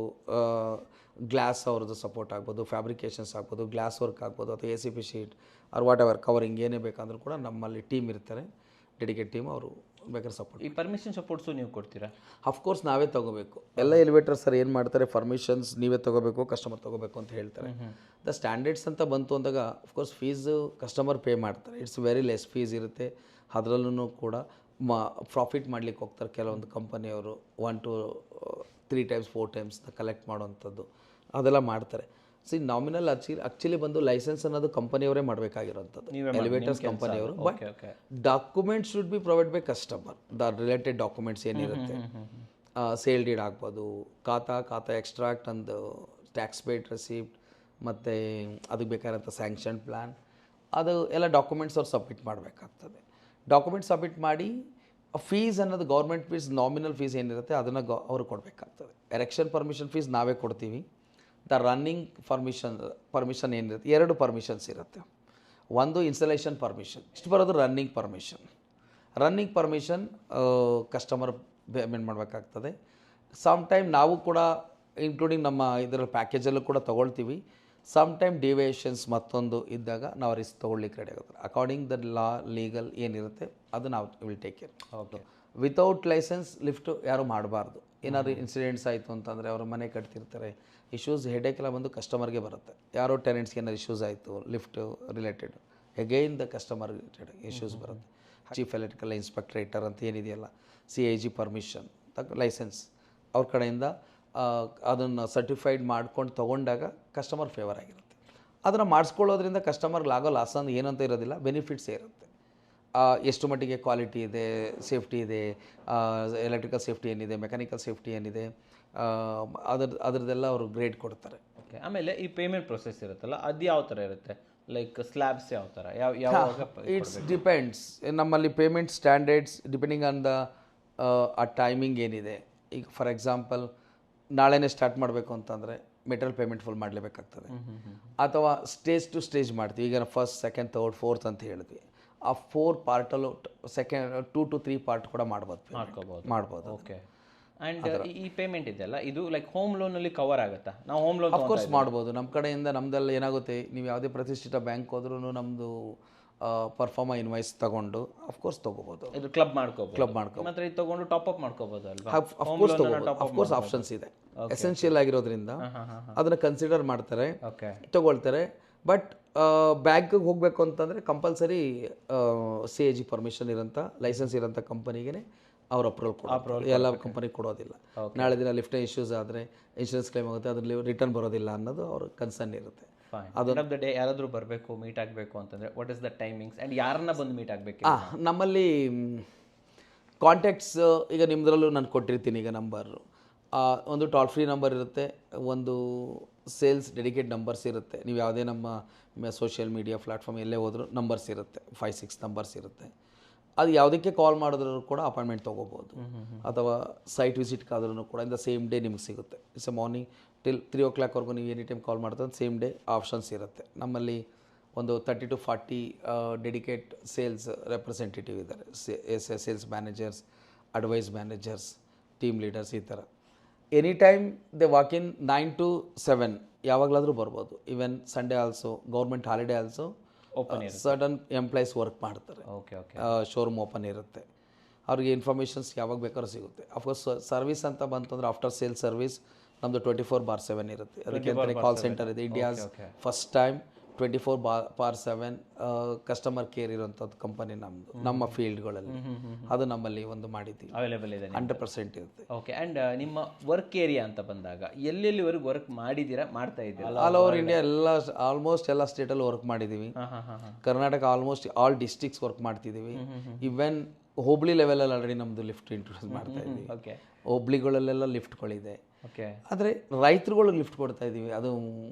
ಗ್ಲಾಸ್ ಅವ್ರದ್ದು ಸಪೋರ್ಟ್ ಆಗ್ಬೋದು, ಫ್ಯಾಬ್ರಿಕೇಷನ್ಸ್ ಆಗ್ಬೋದು, ಗ್ಲಾಸ್ ವರ್ಕ್ ಆಗ್ಬೋದು, ಅಥವಾ ACP sheet or whatever covering ಏನೇ ಬೇಕಂದ್ರೂ ಕೂಡ ನಮ್ಮಲ್ಲಿ ಟೀಮ್ ಇರ್ತಾರೆ, ಡೆಡಿಕೇಟ್ ಟೀಮ್, ಅವರು ಬೇಕಾದ್ರೆ ಸಪೋರ್ಟ್. ಈ ಪರ್ಮಿಷನ್ ಸಪೋರ್ಟ್ಸು ನೀವು ಕೊಡ್ತೀರಾ? ಅಫ್ಕೋರ್ಸ್ ನಾವೇ ತೊಗೋಬೇಕು. ಎಲ್ಲ ಎಲಿವೇಟರ್ ಸರ್ ಏನು ಮಾಡ್ತಾರೆ, ಪರ್ಮಿಷನ್ಸ್ ನೀವೇ ತೊಗೋಬೇಕು, ಕಸ್ಟಮರ್ ತೊಗೋಬೇಕು ಅಂತ ಹೇಳ್ತಾರೆ. ದ ಸ್ಟ್ಯಾಂಡರ್ಡ್ಸ್ ಅಂತ ಬಂತು ಅಂದಾಗ ಅಫ್ಕೋರ್ಸ್ ಫೀಸು ಕಸ್ಟಮರ್ ಪೇ ಮಾಡ್ತಾರೆ. ಇಟ್ಸ್ ವೆರಿ ಲೆಸ್ ಫೀಸ್ ಇರುತ್ತೆ. ಅದರಲ್ಲೂ ಕೂಡ ಪ್ರಾಫಿಟ್ ಮಾಡಲಿಕ್ಕೆ ಹೋಗ್ತಾರೆ ಕೆಲವೊಂದು ಕಂಪನಿಯವರು. 1 to 3 times 4 times ಕಲೆಕ್ಟ್ ಮಾಡೋವಂಥದ್ದು ಅದೆಲ್ಲ ಮಾಡ್ತಾರೆ. ನಾಮಿನಲ್ ಆಕ್ಚುಲಿ ಬಂದು ಲೈಸೆನ್ಸ್ ಅನ್ನೋದು ಕಂಪನಿಯವರೇ ಮಾಡಬೇಕಾಗಿರೋಂಥದ್ದು, ಎಲಿವೇಟರ್ಸ್ ಕಂಪನಿಯವರು. But documents should be provide by customer. The related documents ಏನಿರುತ್ತೆ, ಸೇಲ್ ಡೀಡ್ ಆಗ್ಬೋದು, ಖಾತಾ ಎಕ್ಸ್ಟ್ರಾಕ್ಟ್ ಅಂದು ಟ್ಯಾಕ್ಸ್ ಪೇಡ್ ರೆಸಿಪ್ಟ್, ಮತ್ತು ಅದಕ್ಕೆ ಬೇಕಾಗಿರೋಂಥ ಸ್ಯಾಂಕ್ಷನ್ ಪ್ಲ್ಯಾನ್, ಅದು ಎಲ್ಲ ಡಾಕ್ಯುಮೆಂಟ್ಸ್ ಅವ್ರು ಸಬ್ಮಿಟ್ ಮಾಡಬೇಕಾಗ್ತದೆ. ಡಾಕ್ಯುಮೆಂಟ್ಸ್ ಸಬ್ಮಿಟ್ ಮಾಡಿ ಫೀಸ್ ಅನ್ನೋದು ಗೌರ್ಮೆಂಟ್ ಫೀಸ್, ನಾಮಿನಲ್ ಫೀಸ್ ಏನಿರುತ್ತೆ ಅದನ್ನು ಅವರು ಕೊಡಬೇಕಾಗ್ತದೆ. ಎರೆಕ್ಷನ್ ಪರ್ಮಿಷನ್ ಫೀಸ್ ನಾವೇ ಕೊಡ್ತೀವಿ. ದ ರನ್ನಿಂಗ್ ಪರ್ಮಿಷನ್ ಏನಿರುತ್ತೆ, 2 ಪರ್ಮಿಷನ್ಸ್ ಇರುತ್ತೆ. ಒಂದು ಇನ್ಸ್ಟಾಲೇಷನ್ ಪರ್ಮಿಷನ್, ಇಷ್ಟು ಬರೋದು ರನ್ನಿಂಗ್ ಪರ್ಮಿಷನ್ ಕಸ್ಟಮರ್ ಪೇಮೆಂಟ್ ಮಾಡಬೇಕಾಗ್ತದೆ. ಸಮ್ ಟೈಮ್ ನಾವು ಕೂಡ ಇನ್ಕ್ಲೂಡಿಂಗ್ ನಮ್ಮ ಇದರ ಪ್ಯಾಕೇಜಲ್ಲೂ ಕೂಡ ತೊಗೊಳ್ತೀವಿ. ಸಮ್ ಟೈಮ್ ಡಿವಿಯೇಷನ್ಸ್ ಮತ್ತೊಂದು ಇದ್ದಾಗ ನಾವು ರಿಸ್ಕ್ ತೊಗೊಳ್ಲಿಕ್ಕೆ ರೆಡಿ ಆಗುತ್ತೆ. ಅಕಾರ್ಡಿಂಗ್ ದ ಲಾ ಲೀಗಲ್ ಏನಿರುತ್ತೆ ಅದು ನಾವು will take care. Okay. Without licence lift ಯಾರು ಮಾಡಬಾರ್ದು. ಏನಾದ್ರು ಇನ್ಸಿಡೆಂಟ್ಸ್ ಆಯಿತು ಅಂತಂದರೆ ಅವರು ಮನೆ ಕಟ್ತಿರ್ತಾರೆ, ಇಶ್ಯೂಸ್ ಹೆಡೇಕ್ ಎಲ್ಲ ಬಂದು ಕಸ್ಟಮರ್ಗೆ ಬರುತ್ತೆ. ಯಾರೋ ಟೆನೆಂಟ್ಸ್ಗೆ ಏನಾದ್ರು ಇಶ್ಯೂಸ್ ಆಯಿತು lift related, again the customer related issues ಬರುತ್ತೆ. ಚೀಫ್ ಎಲೆಕ್ಟ್ರಿಕಲ್ ಇನ್ಸ್ಪೆಕ್ಟ್ರೇಟರ್ ಅಂತ ಏನಿದೆಯಲ್ಲ, CIG ಪರ್ಮಿಷನ್ ಲೈಸೆನ್ಸ್ ಅವ್ರ ಕಡೆಯಿಂದ ಅದನ್ನು ಸರ್ಟಿಫೈಡ್ ಮಾಡ್ಕೊಂಡು ತೊಗೊಂಡಾಗ ಕಸ್ಟಮರ್ ಫೇವರ್ ಆಗಿರುತ್ತೆ. ಅದನ್ನು ಮಾಡಿಸ್ಕೊಳ್ಳೋದ್ರಿಂದ ಕಸ್ಟಮರ್ಗೆ ಆಗೋ ಲಾಸ್ ಅಂತ ಏನಂತ ಇರೋದಿಲ್ಲ, ಬೆನಿಫಿಟ್ಸೇ ಇರುತ್ತೆ. ಎಷ್ಟು ಮಟ್ಟಿಗೆ ಕ್ವಾಲಿಟಿ ಇದೆ, ಸೇಫ್ಟಿ ಇದೆ, ಎಲೆಕ್ಟ್ರಿಕಲ್ ಸೇಫ್ಟಿ ಏನಿದೆ, ಮೆಕ್ಯಾನಿಕಲ್ ಸೇಫ್ಟಿ ಏನಿದೆ, ಅದರದ್ದೆಲ್ಲ ಅವರು ಗ್ರೇಡ್ ಕೊಡ್ತಾರೆ. ಓಕೆ. ಆಮೇಲೆ ಈ ಪೇಮೆಂಟ್ ಪ್ರೊಸೆಸ್ ಇರುತ್ತಲ್ಲ, ಅದು ಯಾವ ಥರ ಇರುತ್ತೆ? ಲೈಕ್ ಸ್ಲ್ಯಾಬ್ಸ್ ಯಾವ ಥರ, ಯಾವ ಇಟ್ಸ್ ಡಿಪೆಂಡ್ಸ್. ನಮ್ಮಲ್ಲಿ payment standards depending on the ಆ ಟೈಮಿಂಗ್ ಏನಿದೆ. ಈಗ ಫಾರ್ ಎಕ್ಸಾಂಪಲ್ ನಾಳೆನೇ ಸ್ಟಾರ್ಟ್ ಮಾಡಬೇಕು ಅಂತಂದರೆ ಮೆಟೀರಿಯಲ್ ಪೇಮೆಂಟ್ ಫುಲ್ ಮಾಡಲೇಬೇಕಾಗ್ತದೆ. ಅಥವಾ ಸ್ಟೇಜ್ ಟು ಸ್ಟೇಜ್ ಮಾಡ್ತೀವಿ. ಈಗ ಫಸ್ಟ್, ಸೆಕೆಂಡ್, ಥರ್ಡ್, ಫೋರ್ತ್ ಅಂತ ಹೇಳಿದ್ವಿ. ಆ 4 ಪಾರ್ಟಲ್ಲೂ ಸೆಕೆಂಡ್ 2 to 3 ಪಾರ್ಟ್ ಕೂಡ ಮಾಡ್ಬೋದು. ಓಕೆ. ಆ್ಯಂಡ್ ಈ ಪೇಮೆಂಟ್ ಇದೆಯಲ್ಲ, ಇದು ಲೈಕ್ ಹೋಮ್ ಲೋನಲ್ಲಿ ಕವರ್ ಆಗುತ್ತಾ? ನಾವು ಹೋಮ್ ಲೋನ್ ಅಫ್ಕೋರ್ಸ್ ಮಾಡ್ಬೋದು. ನಮ್ಮ ಕಡೆಯಿಂದ ನಮ್ದೆಲ್ಲ ಏನಾಗುತ್ತೆ, ನೀವು ಯಾವುದೇ ಪ್ರತಿಷ್ಠಿತ ಬ್ಯಾಂಕ್ ಹೋದ್ರೂ ನಮ್ಮದು ಪರ್ಫಾರ್ಮ ಇನ್ವಾಯ್ಸ್ ತಗೊಂಡು ಅಫ್ಕೋರ್ಸ್ ತೊಗೋಬೋದು. ಇದು ಕ್ಲಬ್ ಮಾಡ್ಕೋಬೋದು. ಮಾತ್ರ ಇದು ತೊಗೊಂಡು ಟಾಪ್ ಅಪ್ ಮಾಡ್ಕೋಬೋದು ಅಲ್ವಾ? ಅಫ್ಕೋರ್ಸ್ ಆಪ್ಷನ್ಸ್ ಇದೆ. ಎಸೆನ್ಷಿಯಲ್ ಆಗಿರೋದ್ರಿಂದ ಅದನ್ನು ಕನ್ಸಿಡರ್ ಮಾಡ್ತಾರೆ, ತಗೊಳ್ತಾರೆ. ಬಟ್ ಬ್ಯಾಂಕಿಗೆ ಹೋಗಬೇಕು ಅಂತಂದರೆ ಕಂಪಲ್ಸರಿ CIG ಪರ್ಮಿಷನ್ ಇರೋಂಥ ಲೈಸೆನ್ಸ್ ಇರೋಂಥ ಕಂಪನಿಗೆ ಅವ್ರು ಅಪ್ರೂವಲ್ ಎಲ್ಲ ಕಂಪನಿ ಕೊಡೋದಿಲ್ಲ. ನಾಳೆ ದಿನ ಲಿಫ್ಟ್ ಇಶ್ಯೂಸ್ ಆದರೆ ಇನ್ಶೂರೆನ್ಸ್ ಕ್ಲೈಮ್ ಆಗುತ್ತೆ, ಅದ್ರಲ್ಲಿ ರಿಟರ್ನ್ ಬರೋದಿಲ್ಲ ಅನ್ನೋದು ಅವ್ರ ಕನ್ಸರ್ನ್ ಇರುತ್ತೆ. ಎಂಡ್ ಆಫ್ ದ ಡೇ ಯಾರಾದರೂ ಬರಬೇಕು ಮೀಟ್ ಆಗಬೇಕು ಅಂತಂದರೆ what is the timings and ಯಾರನ್ನ ಬಂದು ಮೀಟ್ ಆಗಬೇಕು? ನಮ್ಮಲ್ಲಿ ಕಾಂಟ್ಯಾಕ್ಟ್ಸ್ ಈಗ ನಿಮ್ಮದ್ರಲ್ಲೂ ನಾನು ಕೊಟ್ಟಿರ್ತೀನಿ ಈಗ ನಂಬರು. ಒಂದು ಟೋಲ್ ಫ್ರೀ ನಂಬರ್ ಇರುತ್ತೆ, ಒಂದು ಸೇಲ್ಸ್ ಡೆಡಿಕೇಟ್ ನಂಬರ್ಸ್ ಇರುತ್ತೆ. ನೀವು ಯಾವುದೇ ನಮ್ಮ ಸೋಷಿಯಲ್ ಮೀಡಿಯಾ ಪ್ಲ್ಯಾಟ್ಫಾರ್ಮ್ ಎಲ್ಲೇ ಹೋದರೂ ನಂಬರ್ಸ್ ಇರುತ್ತೆ, 5-6 ನಂಬರ್ಸ್ ಇರುತ್ತೆ. ಅದು ಯಾವುದಕ್ಕೆ ಕಾಲ್ ಮಾಡಿದ್ರೂ ಕೂಡ ಅಪಾಯಿಂಟ್ಮೆಂಟ್ ತೊಗೋಬೋದು, ಅಥವಾ ಸೈಟ್ ವಿಸಿಟ್ಗಾದ್ರೂ ಕೂಡ ಇನ್ ದ ಸೇಮ್ ಡೇ ನಿಮ್ಗೆ ಸಿಗುತ್ತೆ. ಇಟ್ಸ್ ಮಾರ್ನಿಂಗ್ ಟಿಲ್ 3 o'clockವರೆಗೂ ನೀವು ಎನಿ ಟೈಮ್ ಕಾಲ್ ಮಾಡ್ತಾರೆ, ಸೇಮ್ ಡೇ ಆಪ್ಷನ್ಸ್ ಇರುತ್ತೆ. ನಮ್ಮಲ್ಲಿ ಒಂದು 30 to 40 ಡೆಡಿಕೇಟ್ ಸೇಲ್ಸ್ ರೆಪ್ರೆಸೆಂಟೇಟಿವ್ ಇದ್ದಾರೆ. Sales managers, advise managers, team leaders, ಈ ಥರ. Any time they walk in 9 to 7 ಯಾವಾಗಲಾದರೂ ಬರ್ಬೋದು. Even Sunday also, government holiday also certain employees work ಮಾಡ್ತಾರೆ. ಶೋರೂಮ್ ಓಪನ್ ಇರುತ್ತೆ, ಅವ್ರಿಗೆ ಇನ್ಫಾರ್ಮೇಷನ್ಸ್ ಯಾವಾಗ ಬೇಕಾದ್ರೂ ಸಿಗುತ್ತೆ. ಅಫ್ಕೋರ್ಸ್ ಸರ್ವಿಸ್ ಅಂತ ಬಂತಂದ್ರೆ ಆಫ್ಟರ್ ಸೇಲ್ ಸರ್ವಿಸ್ ನಮ್ಮದು 24/7 ಇರುತ್ತೆ. ಅದಕ್ಕೆ ಅಂತಲೇ ಕಾಲ್ ಸೆಂಟರ್ ಇದೆ. India's first time 24/7 customer care ಇರೋಂಥದ್ದು ಕಂಪನಿ ನಮ್ಮದು, ನಮ್ಮ ಫೀಲ್ಡ್ಗಳಲ್ಲಿ. ಅದು ನಮ್ಮಲ್ಲಿ ಒಂದು ಮಾಡಿದ್ದೀವಿ, ಅವೈಲೇಬಲ್ ಇದೆ, 100% ಇರುತ್ತೆ. ಓಕೆ. ಆ್ಯಂಡ್ ನಿಮ್ಮ ವರ್ಕ್ ಏರಿಯಾ ಅಂತ ಬಂದಾಗ ಎಲ್ಲೆಲ್ಲಿವರೆಗೂ ವರ್ಕ್ ಮಾಡಿದ್ದೀರಾ, ಮಾಡ್ತಾ ಇದ್ದೀರಾ? ಆಲ್ ಓವರ್ ಇಂಡಿಯಾ ಆಲ್ಮೋಸ್ಟ್ ಎಲ್ಲ ಸ್ಟೇಟಲ್ಲಿ ವರ್ಕ್ ಮಾಡಿದ್ದೀವಿ. Karnataka almost all districts work ಮಾಡ್ತಿದ್ದೀವಿ. ಈವನ್ ಹೋಬಳಿ ಲೆವೆಲಲ್ಲಿ ಆಲ್ರೆಡಿ ನಮ್ಮದು ಲಿಫ್ಟ್ ಇಂಟ್ರೊಡ್ಯೂಸ್ ಮಾಡ್ತಾ ಇದ್ದೀವಿ. ಹೋಬಳಿಗಳಲ್ಲೆಲ್ಲ ಲಿಫ್ಟ್ಗಳಿದೆ. ಆದರೆ ರೈತರುಗಳಿಗೆ ಲಿಫ್ಟ್ ಕೊಡ್ತಾ ಇದ್ದೀವಿ, ಅದು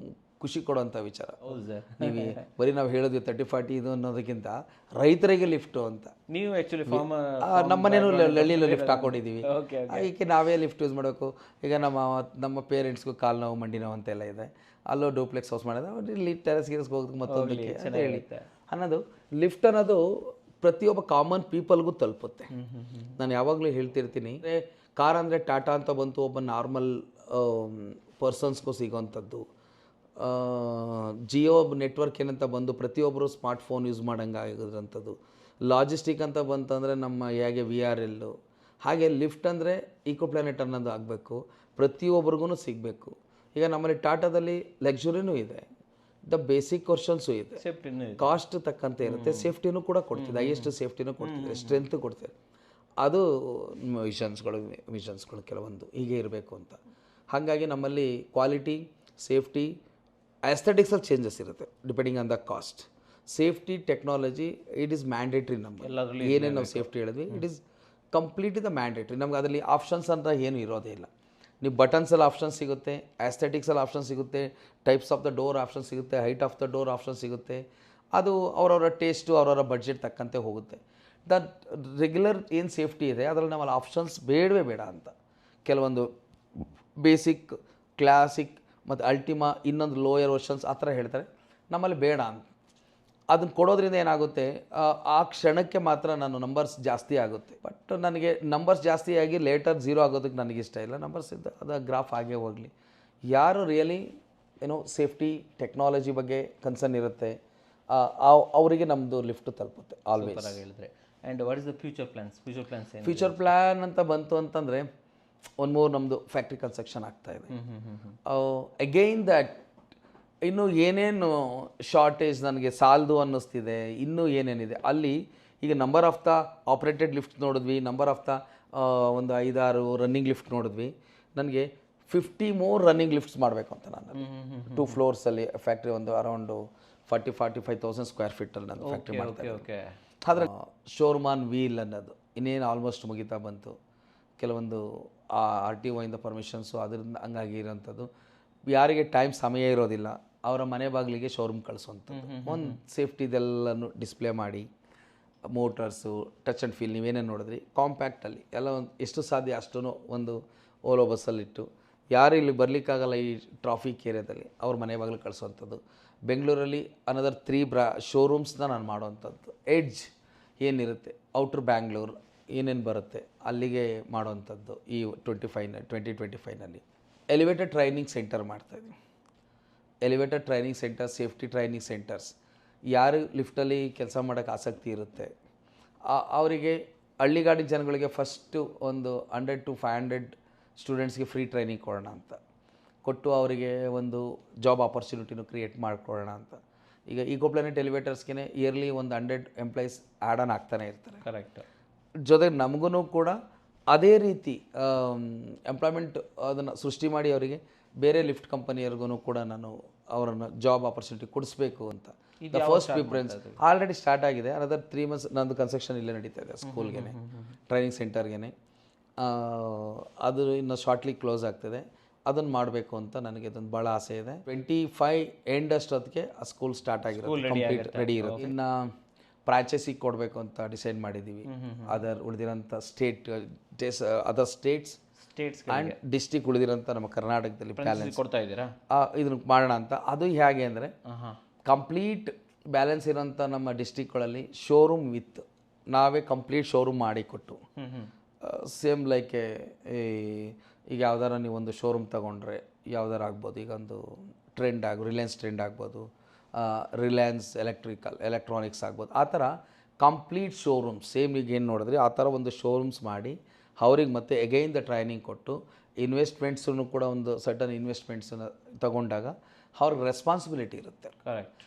ಖುಷಿ ಕೊಡುವಂಥ ವಿಚಾರ. ನೀವು ಬರೀ ನಾವು ಹೇಳಿದ್ವಿ 30-40 ಇದು ಅನ್ನೋದಕ್ಕಿಂತ ರೈತರಿಗೆ ಲಿಫ್ಟು ಅಂತ. ನೀವು ಆ್ಯಕ್ಚುಲಿ ನಮ್ಮನೇನು ಹಳ್ಳಿಯಲ್ಲಿ ಲಿಫ್ಟ್ ಹಾಕೊಂಡಿದ್ದೀವಿ. ಈಗ ನಾವೇ ಲಿಫ್ಟ್ ಯೂಸ್ ಮಾಡಬೇಕು. ಈಗ ನಮ್ಮ ಪೇರೆಂಟ್ಸ್ಗೂ ಕಾಲು ನೋವು, ಮಂಡಿ ನೋವು ಅಂತೆಲ್ಲ ಇದೆ, ಅಲ್ಲೋ ಡೂಪ್ಲೆಕ್ಸ್ ಹೌಸ್ ಮಾಡೋದು, ಇಲ್ಲಿ ಟೆರೆಸ್ ಗಿರೆಸ್ಗೆ ಹೋಗೋದು ಮತ್ತೊಂದಕ್ಕೆ ಅಂತ ಹೇಳಿ ಅನ್ನೋದು. ಲಿಫ್ಟ್ ಅನ್ನೋದು ಪ್ರತಿಯೊಬ್ಬ ಕಾಮನ್ ಪೀಪಲ್ಗೂ ತಲುಪುತ್ತೆ. ನಾನು ಯಾವಾಗಲೂ ಹೇಳ್ತಿರ್ತೀನಿ, ಕಾರ್ ಅಂದರೆ ಟಾಟಾ ಅಂತ ಬಂತು, ಒಬ್ಬ ನಾರ್ಮಲ್ ಪರ್ಸನ್ಸ್ಗೂ ಸಿಗೋವಂಥದ್ದು. ಜಿಯೋ ನೆಟ್ವರ್ಕ್ ಏನಂತ ಬಂದು ಪ್ರತಿಯೊಬ್ಬರು ಸ್ಮಾರ್ಟ್ಫೋನ್ ಯೂಸ್ ಮಾಡೋಂಗೆ ಆಗಿರೋಂಥದ್ದು. ಲಾಜಿಸ್ಟಿಕ್ ಅಂತ ಬಂತಂದರೆ ನಮ್ಮ ಹೇಗೆ VRL, ಹಾಗೆ ಲಿಫ್ಟ್ ಅಂದರೆ ಈಕೋ ಪ್ಲಾನೆಟ್ ಅನ್ನೋದು ಆಗಬೇಕು, ಪ್ರತಿಯೊಬ್ಬರಿಗೂ ಸಿಗಬೇಕು. ಈಗ ನಮ್ಮಲ್ಲಿ ಟಾಟಾದಲ್ಲಿ ಲಕ್ಸುರಿನೂ ಇದೆ, ದ ಬೇಸಿಕ್ ವರ್ಷನ್ಸು ಇದೆ, ಕಾಸ್ಟ್ ತಕ್ಕಂತೆ ಇರುತ್ತೆ, ಸೇಫ್ಟಿನೂ ಕೂಡ ಕೊಡ್ತಿದೆ, ಹೈಯೆಸ್ಟ್ ಸೇಫ್ಟಿನೂ ಕೊಡ್ತಿದೆ, ಸ್ಟ್ರೆಂತ್ ಕೊಡ್ತಿದೆ. ಅದು ವಿಷನ್ಸ್ಗಳು ಕೆಲವೊಂದು ಹೀಗೆ ಇರಬೇಕು ಅಂತ. ಹಾಗಾಗಿ ನಮ್ಮಲ್ಲಿ ಕ್ವಾಲಿಟಿ, ಸೇಫ್ಟಿ, ಆಸ್ಥೆಟಿಕ್ಸಲ್ಲಿ ಚೇಂಜಸ್ ಇರುತ್ತೆ depending on the cost. Safety, technology, it is mandatory. ನಮ್ಮಲ್ಲಿ ಏನೇನು ನಾವು ಸೇಫ್ಟಿ ಹೇಳಿದ್ವಿ, it is completely the mandatory. ನಮ್ಗೆ ಅದರಲ್ಲಿ ಆಪ್ಷನ್ಸ್ ಅಂತ ಏನೂ ಇರೋದೇ ಇಲ್ಲ. ನೀವು ಬಟನ್ಸಲ್ಲಿ ಆಪ್ಷನ್ ಸಿಗುತ್ತೆ, ಆಸ್ಥೆಟಿಕ್ಸಲ್ಲಿ ಆಪ್ಷನ್ ಸಿಗುತ್ತೆ, types of the door option ಸಿಗುತ್ತೆ, height of the door option ಸಿಗುತ್ತೆ. ಅದು ಅವರವರ ಟೇಸ್ಟು, ಅವರವರ ಬಡ್ಜೆಟ್ ತಕ್ಕಂತೆ ಹೋಗುತ್ತೆ. ದ ರೆಗ್ಯುಲರ್ ಏನು ಸೇಫ್ಟಿ ಇದೆ ಅದರಲ್ಲಿ ನಮ್ಮಲ್ಲಿ ಆಪ್ಷನ್ಸ್ ಬೇಡವೇ ಬೇಡ ಅಂತ. ಕೆಲವೊಂದು ಬೇಸಿಕ್, ಕ್ಲಾಸಿಕ್ ಮತ್ತು ಅಲ್ಟಿಮಾ, ಇನ್ನೊಂದು ಲೋಯರ್ ವರ್ಷನ್ಸ್ ಆ ಥರ ಹೇಳ್ತಾರೆ, ನಮ್ಮಲ್ಲಿ ಬೇಡ ಅಂತ. ಅದನ್ನು ಕೊಡೋದ್ರಿಂದ ಏನಾಗುತ್ತೆ, ಆ ಕ್ಷಣಕ್ಕೆ ಮಾತ್ರ ನಾನು ನಂಬರ್ಸ್ ಜಾಸ್ತಿ ಆಗುತ್ತೆ. ಬಟ್ ನನಗೆ ನಂಬರ್ಸ್ ಜಾಸ್ತಿ ಆಗಿ ಲೇಟರ್ 0 ಆಗೋದಕ್ಕೆ ನನಗಿಷ್ಟ ಇಲ್ಲ. ನಂಬರ್ಸ್ ಇದ್ದ ಅದು ಗ್ರಾಫ್ ಆಗೇ ಹೋಗಲಿ. ಯಾರು ರಿಯಲಿ ಸೇಫ್ಟಿ, ಟೆಕ್ನಾಲಜಿ ಬಗ್ಗೆ ಕನ್ಸರ್ನ್ ಇರುತ್ತೆ ಅವರಿಗೆ ನಮ್ಮದು ಲಿಫ್ಟ್ ತಲುಪುತ್ತೆ ಆಲ್ವೇಸ್. ಹೇಳಿದ್ರೆ. And what is the future plans? Future plan ಅಂತ ಬಂತು ಅಂತಂದರೆ, ಒಂದು ಮೂರು ನಮ್ಮದು ಫ್ಯಾಕ್ಟ್ರಿ ಕನ್ಸ್ಟ್ರಕ್ಷನ್ ಆಗ್ತಾಯಿದೆ. ಅಗೈನ್ ದ್ಯಾಟ್ ಇನ್ನೂ ಏನೇನು ಶಾರ್ಟೇಜ್ ನನಗೆ ಸಾಲದು ಅನ್ನಿಸ್ತಿದೆ, ಇನ್ನೂ ಏನೇನಿದೆ ಅಲ್ಲಿ. ಈಗ number of the operated lift ನೋಡಿದ್ವಿ, ನಂಬರ್ ಆಫ್ ದ ಒಂದು 5-6 ರನ್ನಿಂಗ್ ಲಿಫ್ಟ್ ನೋಡಿದ್ವಿ. ನನಗೆ 50 more ರನ್ನಿಂಗ್ ಲಿಫ್ಟ್ಸ್ ಮಾಡಬೇಕು ಅಂತ ನಾನು 2 floors ಫ್ಯಾಕ್ಟ್ರಿ, ಒಂದು ಅರೌಂಡ್ 40,000-45,000 ಸ್ಕ್ವೇರ್ ಫೀಟಲ್ಲಿ ನಾನು ಫ್ಯಾಕ್ಟ್ರಿ ಮಾಡ್ತೀನಿ. ಆದರೆ ಶೋರೂಮ್ ಆನ್ ವೀಲ್ ಅನ್ನೋದು ಇನ್ನೇನು ಆಲ್ಮೋಸ್ಟ್ ಮುಗಿತಾ ಬಂತು. ಕೆಲವೊಂದು RTO ಇಂದ ಪರ್ಮಿಷನ್ಸು ಅದರಿಂದ ಹಂಗಾಗಿ ಇರೋಂಥದ್ದು. ಯಾರಿಗೆ ಟೈಮ್ ಸಮಯ ಇರೋದಿಲ್ಲ ಅವರ ಮನೆ ಬಾಗಿಲಿಗೆ ಶೋರೂಮ್ ಕಳಿಸುವಂಥದ್ದು. ಒಂದು ಸೇಫ್ಟಿದೆಲ್ಲನೂ ಡಿಸ್ಪ್ಲೇ ಮಾಡಿ, ಮೋಟರ್ಸು, ಟಚ್ ಆ್ಯಂಡ್ ಫೀಲ್ ನೀವೇನೇನು ನೋಡಿದ್ರಿ, ಕಾಂಪ್ಯಾಕ್ಟಲ್ಲಿ ಎಲ್ಲ ಒಂದು ಎಷ್ಟು ಸಾಧ್ಯ ಅಷ್ಟೂ ಒಂದು ಓಲೋ ಬಸ್ಸಲ್ಲಿಟ್ಟು, ಯಾರು ಇಲ್ಲಿ ಬರಲಿಕ್ಕಾಗಲ್ಲ ಈ ಟ್ರಾಫಿಕ್ ಏರಿಯಾದಲ್ಲಿ ಅವ್ರ ಮನೆ ಬಾಗಿಲು ಕಳಿಸುವಂಥದ್ದು. ಬೆಂಗಳೂರಲ್ಲಿ ಅನದರ್ 3 ಶೋರೂಮ್ಸ್ನ ನಾನು ಮಾಡೋವಂಥದ್ದು. ಎಡ್ಜ್ ಏನಿರುತ್ತೆ, ಔಟ್ರ್ ಬ್ಯಾಂಗ್ಳೂರು ಏನೇನು ಬರುತ್ತೆ ಅಲ್ಲಿಗೆ ಮಾಡೋವಂಥದ್ದು. ಈ 2025ನಲ್ಲಿ ಎಲಿವೇಟೆಡ್ ಟ್ರೈನಿಂಗ್ ಸೆಂಟರ್ ಮಾಡ್ತಾಯಿದ್ವಿ. Elevated training centre, safety training centres. ಯಾರು ಲಿಫ್ಟಲ್ಲಿ ಕೆಲಸ ಮಾಡೋಕ್ಕೆ ಆಸಕ್ತಿ ಇರುತ್ತೆ ಅವರಿಗೆ, ಹಳ್ಳಿಗಾಡಿ ಜನಗಳಿಗೆ ಫಸ್ಟು ಒಂದು 100 to 500 ಸ್ಟೂಡೆಂಟ್ಸ್ಗೆ ಫ್ರೀ ಟ್ರೈನಿಂಗ್ ಕೊಡೋಣ ಅಂತ ಕೊಟ್ಟು ಅವರಿಗೆ ಒಂದು ಜಾಬ್ ಆಪರ್ಚುನಿಟಿನೂ ಕ್ರಿಯೇಟ್ ಮಾಡ್ಕೊಳ್ಳೋಣ ಅಂತ. ಈಗ ಈಕೋ ಪ್ಲಾನೆಟ್ ಎಲಿವೇಟರ್ಸ್ಗೆ ಇಯರ್ಲಿ ಒಂದು 100 ಎಂಪ್ಲಾಯೀಸ್ ಆ್ಯಡ್ ಆನ್ ಆಗ್ತಾನೆ ಇರ್ತಾರೆ. ಕರೆಕ್ಟ್. ಜೊತೆಗೆ ನಮಗೂ ಕೂಡ ಅದೇ ರೀತಿ ಎಂಪ್ಲಾಯ್ಮೆಂಟ್ ಅದನ್ನು ಸೃಷ್ಟಿ ಮಾಡಿ ಅವರಿಗೆ ಬೇರೆ ಲಿಫ್ಟ್ ಕಂಪನಿಯವ್ರಿಗೂ ಕೂಡ ನಾನು ಅವರನ್ನು ಜಾಬ್ ಆಪರ್ಚುನಿಟಿ ಕೊಡಿಸ್ಬೇಕು ಅಂತ the first preference already start ಆಗಿದೆ. ಅನದರ್ 3 months ನಂದು ಕನ್ಸ್ಟ್ರಕ್ಷನ್ ಇಲ್ಲೇ ನಡೀತಾ ಇದೆ ಸ್ಕೂಲ್ಗೆ, ಟ್ರೈನಿಂಗ್ ಸೆಂಟರ್ಗೆ. ಅದು ಇನ್ನು ಶಾರ್ಟ್ಲಿ ಕ್ಲೋಸ್ ಆಗ್ತದೆ. ಅದನ್ನು ಮಾಡಬೇಕು ಅಂತ ನನಗೆ ಅದೊಂದು ಭಾಳ ಆಸೆ ಇದೆ. 25 ಎಂಡ್ ಅಷ್ಟೊತ್ತಿಗೆ ಆ ಸ್ಕೂಲ್ ಸ್ಟಾರ್ಟ್ ಆಗಿರುತ್ತೆ, ಕಂಪ್ಲೀಟ್ ರೆಡಿ ಇರುತ್ತೆ. ಇನ್ನು ಫ್ರಾಂಚೈಸಿಗೆ ಕೊಡಬೇಕು ಅಂತ ಡಿಸೈಡ್ ಮಾಡಿದ್ದೀವಿ. ಉಳಿದಿರೋಂಥ ಅದರ್ ಸ್ಟೇಟ್ಸ್ ಆ್ಯಂಡ್ ಡಿಸ್ಟಿಕ್ ಉಳಿದಿರೋಂಥ ನಮ್ಮ ಕರ್ನಾಟಕದಲ್ಲಿ ಬ್ಯಾಲೆನ್ಸ್ ಕೊಡ್ತಾ ಇದ್ದೀರಾ ಇದನ್ನು ಮಾಡೋಣ ಅಂತ. ಅದು ಹೇಗೆ ಅಂದರೆ ಕಂಪ್ಲೀಟ್ ಬ್ಯಾಲೆನ್ಸ್ ಇರೋಂಥ ನಮ್ಮ ಡಿಸ್ಟಿಕ್ಗಳಲ್ಲಿ ಶೋರೂಮ್ ವಿತ್ ನಾವೇ ಕಂಪ್ಲೀಟ್ ಶೋರೂಮ್ ಮಾಡಿಕೊಟ್ಟು, ಸೇಮ್ ಲೈಕ್ ಈಗ ಯಾವ್ದಾರ ನೀವೊಂದು ಶೋರೂಮ್ ತೊಗೊಂಡ್ರೆ ಯಾವ್ದಾರು ಆಗ್ಬೋದು. ಈಗ ಒಂದು ರಿಲಯನ್ಸ್ ಟ್ರೆಂಡ್ ಆಗ್ಬೋದು, ರಿಲಯನ್ಸ್ ಎಲೆಕ್ಟ್ರಾನಿಕ್ಸ್ ಆಗ್ಬೋದು. ಆ ಥರ ಕಂಪ್ಲೀಟ್ ಶೋರೂಮ್ ಸೇಮ್ ಈಗ ಏನು ನೋಡಿದ್ರಿ ಆ ಥರ ಒಂದು ಶೋರೂಮ್ಸ್ ಮಾಡಿ ಅವ್ರಿಗೆ ಮತ್ತೆ ಎಗೈನ್ ದ ಟ್ರೈನಿಂಗ್ ಕೊಟ್ಟು ಇನ್ವೆಸ್ಟ್ಮೆಂಟ್ಸನ್ನು ಕೂಡ ಒಂದು ಸರ್ಟನ್ ಇನ್ವೆಸ್ಟ್ಮೆಂಟ್ಸನ್ನು ತಗೊಂಡಾಗ ಅವ್ರಿಗೆ ರೆಸ್ಪಾನ್ಸಿಬಿಲಿಟಿ ಇರುತ್ತೆ. ಕರೆಕ್ಟ್.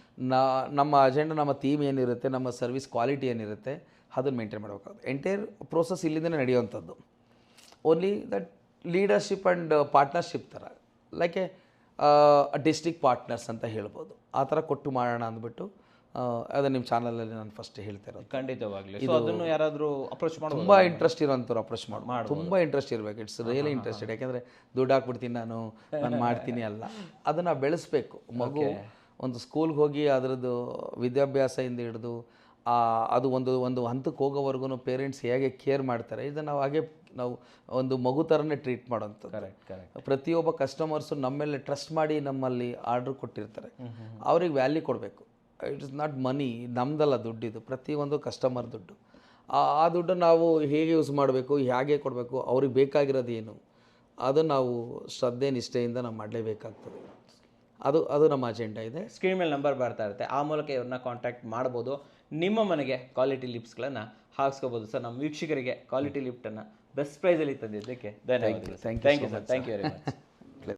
ನಮ್ಮ ಅಜೆಂಡಾ, ನಮ್ಮ ಥೀಮ್ ಏನಿರುತ್ತೆ, ನಮ್ಮ ಸರ್ವಿಸ್ ಕ್ವಾಲಿಟಿ ಏನಿರುತ್ತೆ ಅದನ್ನು ಮೇಂಟೈನ್ ಮಾಡಬೇಕಾಗುತ್ತೆ. ಎಂಟೈರ್ ಪ್ರೋಸೆಸ್ ಇಲ್ಲಿಂದನೇ ನಡೆಯುವಂಥದ್ದು. Only that leadership and partnership ಥರ ಲೈಕ್ ಡಿಸ್ಟ್ರಿಕ್ಟ್ ಪಾರ್ಟ್ನರ್ಸ್ ಅಂತ ಹೇಳ್ಬೋದು. ಆ ಥರ ಕೊಟ್ಟು ಮಾಡೋಣ ಅಂದ್ಬಿಟ್ಟು ಅದು ನಿಮ್ಮ ಚಾನಲಲ್ಲಿ ನಾನು ಫಸ್ಟ್ ಹೇಳ್ತಾ ಇರೋದು. ಖಂಡಿತವಾಗ್ಲಿ ಅದನ್ನು ಯಾರಾದರೂ ಅಪ್ರೋಚ್ ಮಾಡಿ ತುಂಬ ಇಂಟ್ರೆಸ್ಟ್ ಇರೋಂಥವ್ರು ಅಪ್ರೋಚ್ ಮಾಡಿ, ತುಂಬ ಇಂಟ್ರೆಸ್ಟ್ ಇರಬೇಕು. It's really interested. ಯಾಕೆಂದರೆ ದುಡ್ಡು ಹಾಕ್ಬಿಡ್ತೀನಿ ನಾನು ಮಾಡ್ತೀನಿ ಅಲ್ಲ, ಅದನ್ನು ಬೆಳೆಸ್ಬೇಕು. ಮಗು ಒಂದು ಸ್ಕೂಲ್ಗೆ ಹೋಗಿ ಅದರದ್ದು ವಿದ್ಯಾಭ್ಯಾಸದಿಂದ ಹಿಡಿದು ಅದು ಒಂದು ಹಂತಕ್ಕೆ ಹೋಗೋವರೆಗೂ ಪೇರೆಂಟ್ಸ್ ಹೇಗೆ ಕೇರ್ ಮಾಡ್ತಾರೆ ಇದನ್ನು ನಾವು ಒಂದು ಮಗು ಥರನೇ ಟ್ರೀಟ್ ಮಾಡೋಂಥದ್ದು. ಪ್ರತಿಯೊಬ್ಬ ಕಸ್ಟಮರ್ಸು ನಮ್ಮ ಮೇಲೆ ಟ್ರಸ್ಟ್ ಮಾಡಿ ನಮ್ಮಲ್ಲಿ ಆರ್ಡ್ರ್ ಕೊಟ್ಟಿರ್ತಾರೆ, ಅವ್ರಿಗೆ ವ್ಯಾಲ್ಯೂ ಕೊಡಬೇಕು. ಇಟ್ ಇಸ್ ನಾಟ್ ಮನಿ, ನಮ್ಮದಲ್ಲ ದುಡ್ಡಿದು, ಪ್ರತಿಯೊಂದು ಕಸ್ಟಮರ್ ದುಡ್ಡು. ಆ ದುಡ್ಡು ನಾವು ಹೇಗೆ ಯೂಸ್ ಮಾಡಬೇಕು, ಹೇಗೆ ಕೊಡಬೇಕು, ಅವ್ರಿಗೆ ಬೇಕಾಗಿರೋದು ಏನು, ಅದು ನಾವು ಶ್ರದ್ಧೆ ನಿಷ್ಠೆಯಿಂದ ನಾವು ಮಾಡಲೇಬೇಕಾಗ್ತದೆ. ಅದು ನಮ್ಮ ಅಜೆಂಡಾ ಇದೆ. ಸ್ಕ್ರೀನ್ ಮೇಲೆ ನಂಬರ್ ಬರ್ತಾ ಇರುತ್ತೆ, ಆ ಮೂಲಕ ಇವ್ರನ್ನ ಕಾಂಟ್ಯಾಕ್ಟ್ ಮಾಡ್ಬೋದು. ನಿಮ್ಮ ಮನೆಗೆ ಕ್ವಾಲಿಟಿ ಲಿಫ್ಟ್ಸ್ಗಳನ್ನು ಹಾಕ್ಸ್ಕೋಬೋದು. ಸರ್, ನಮ್ಮ ವೀಕ್ಷಕರಿಗೆ ಕ್ವಾಲಿಟಿ ಲಿಫ್ಟನ್ನು ಬೆಸ್ಟ್ ಪ್ರೈಸಲ್ಲಿ ತಂದಿದ್ದಕ್ಕೆ ಧನ್ಯವಾದಗಳು. Thank you sir. Thank you very much.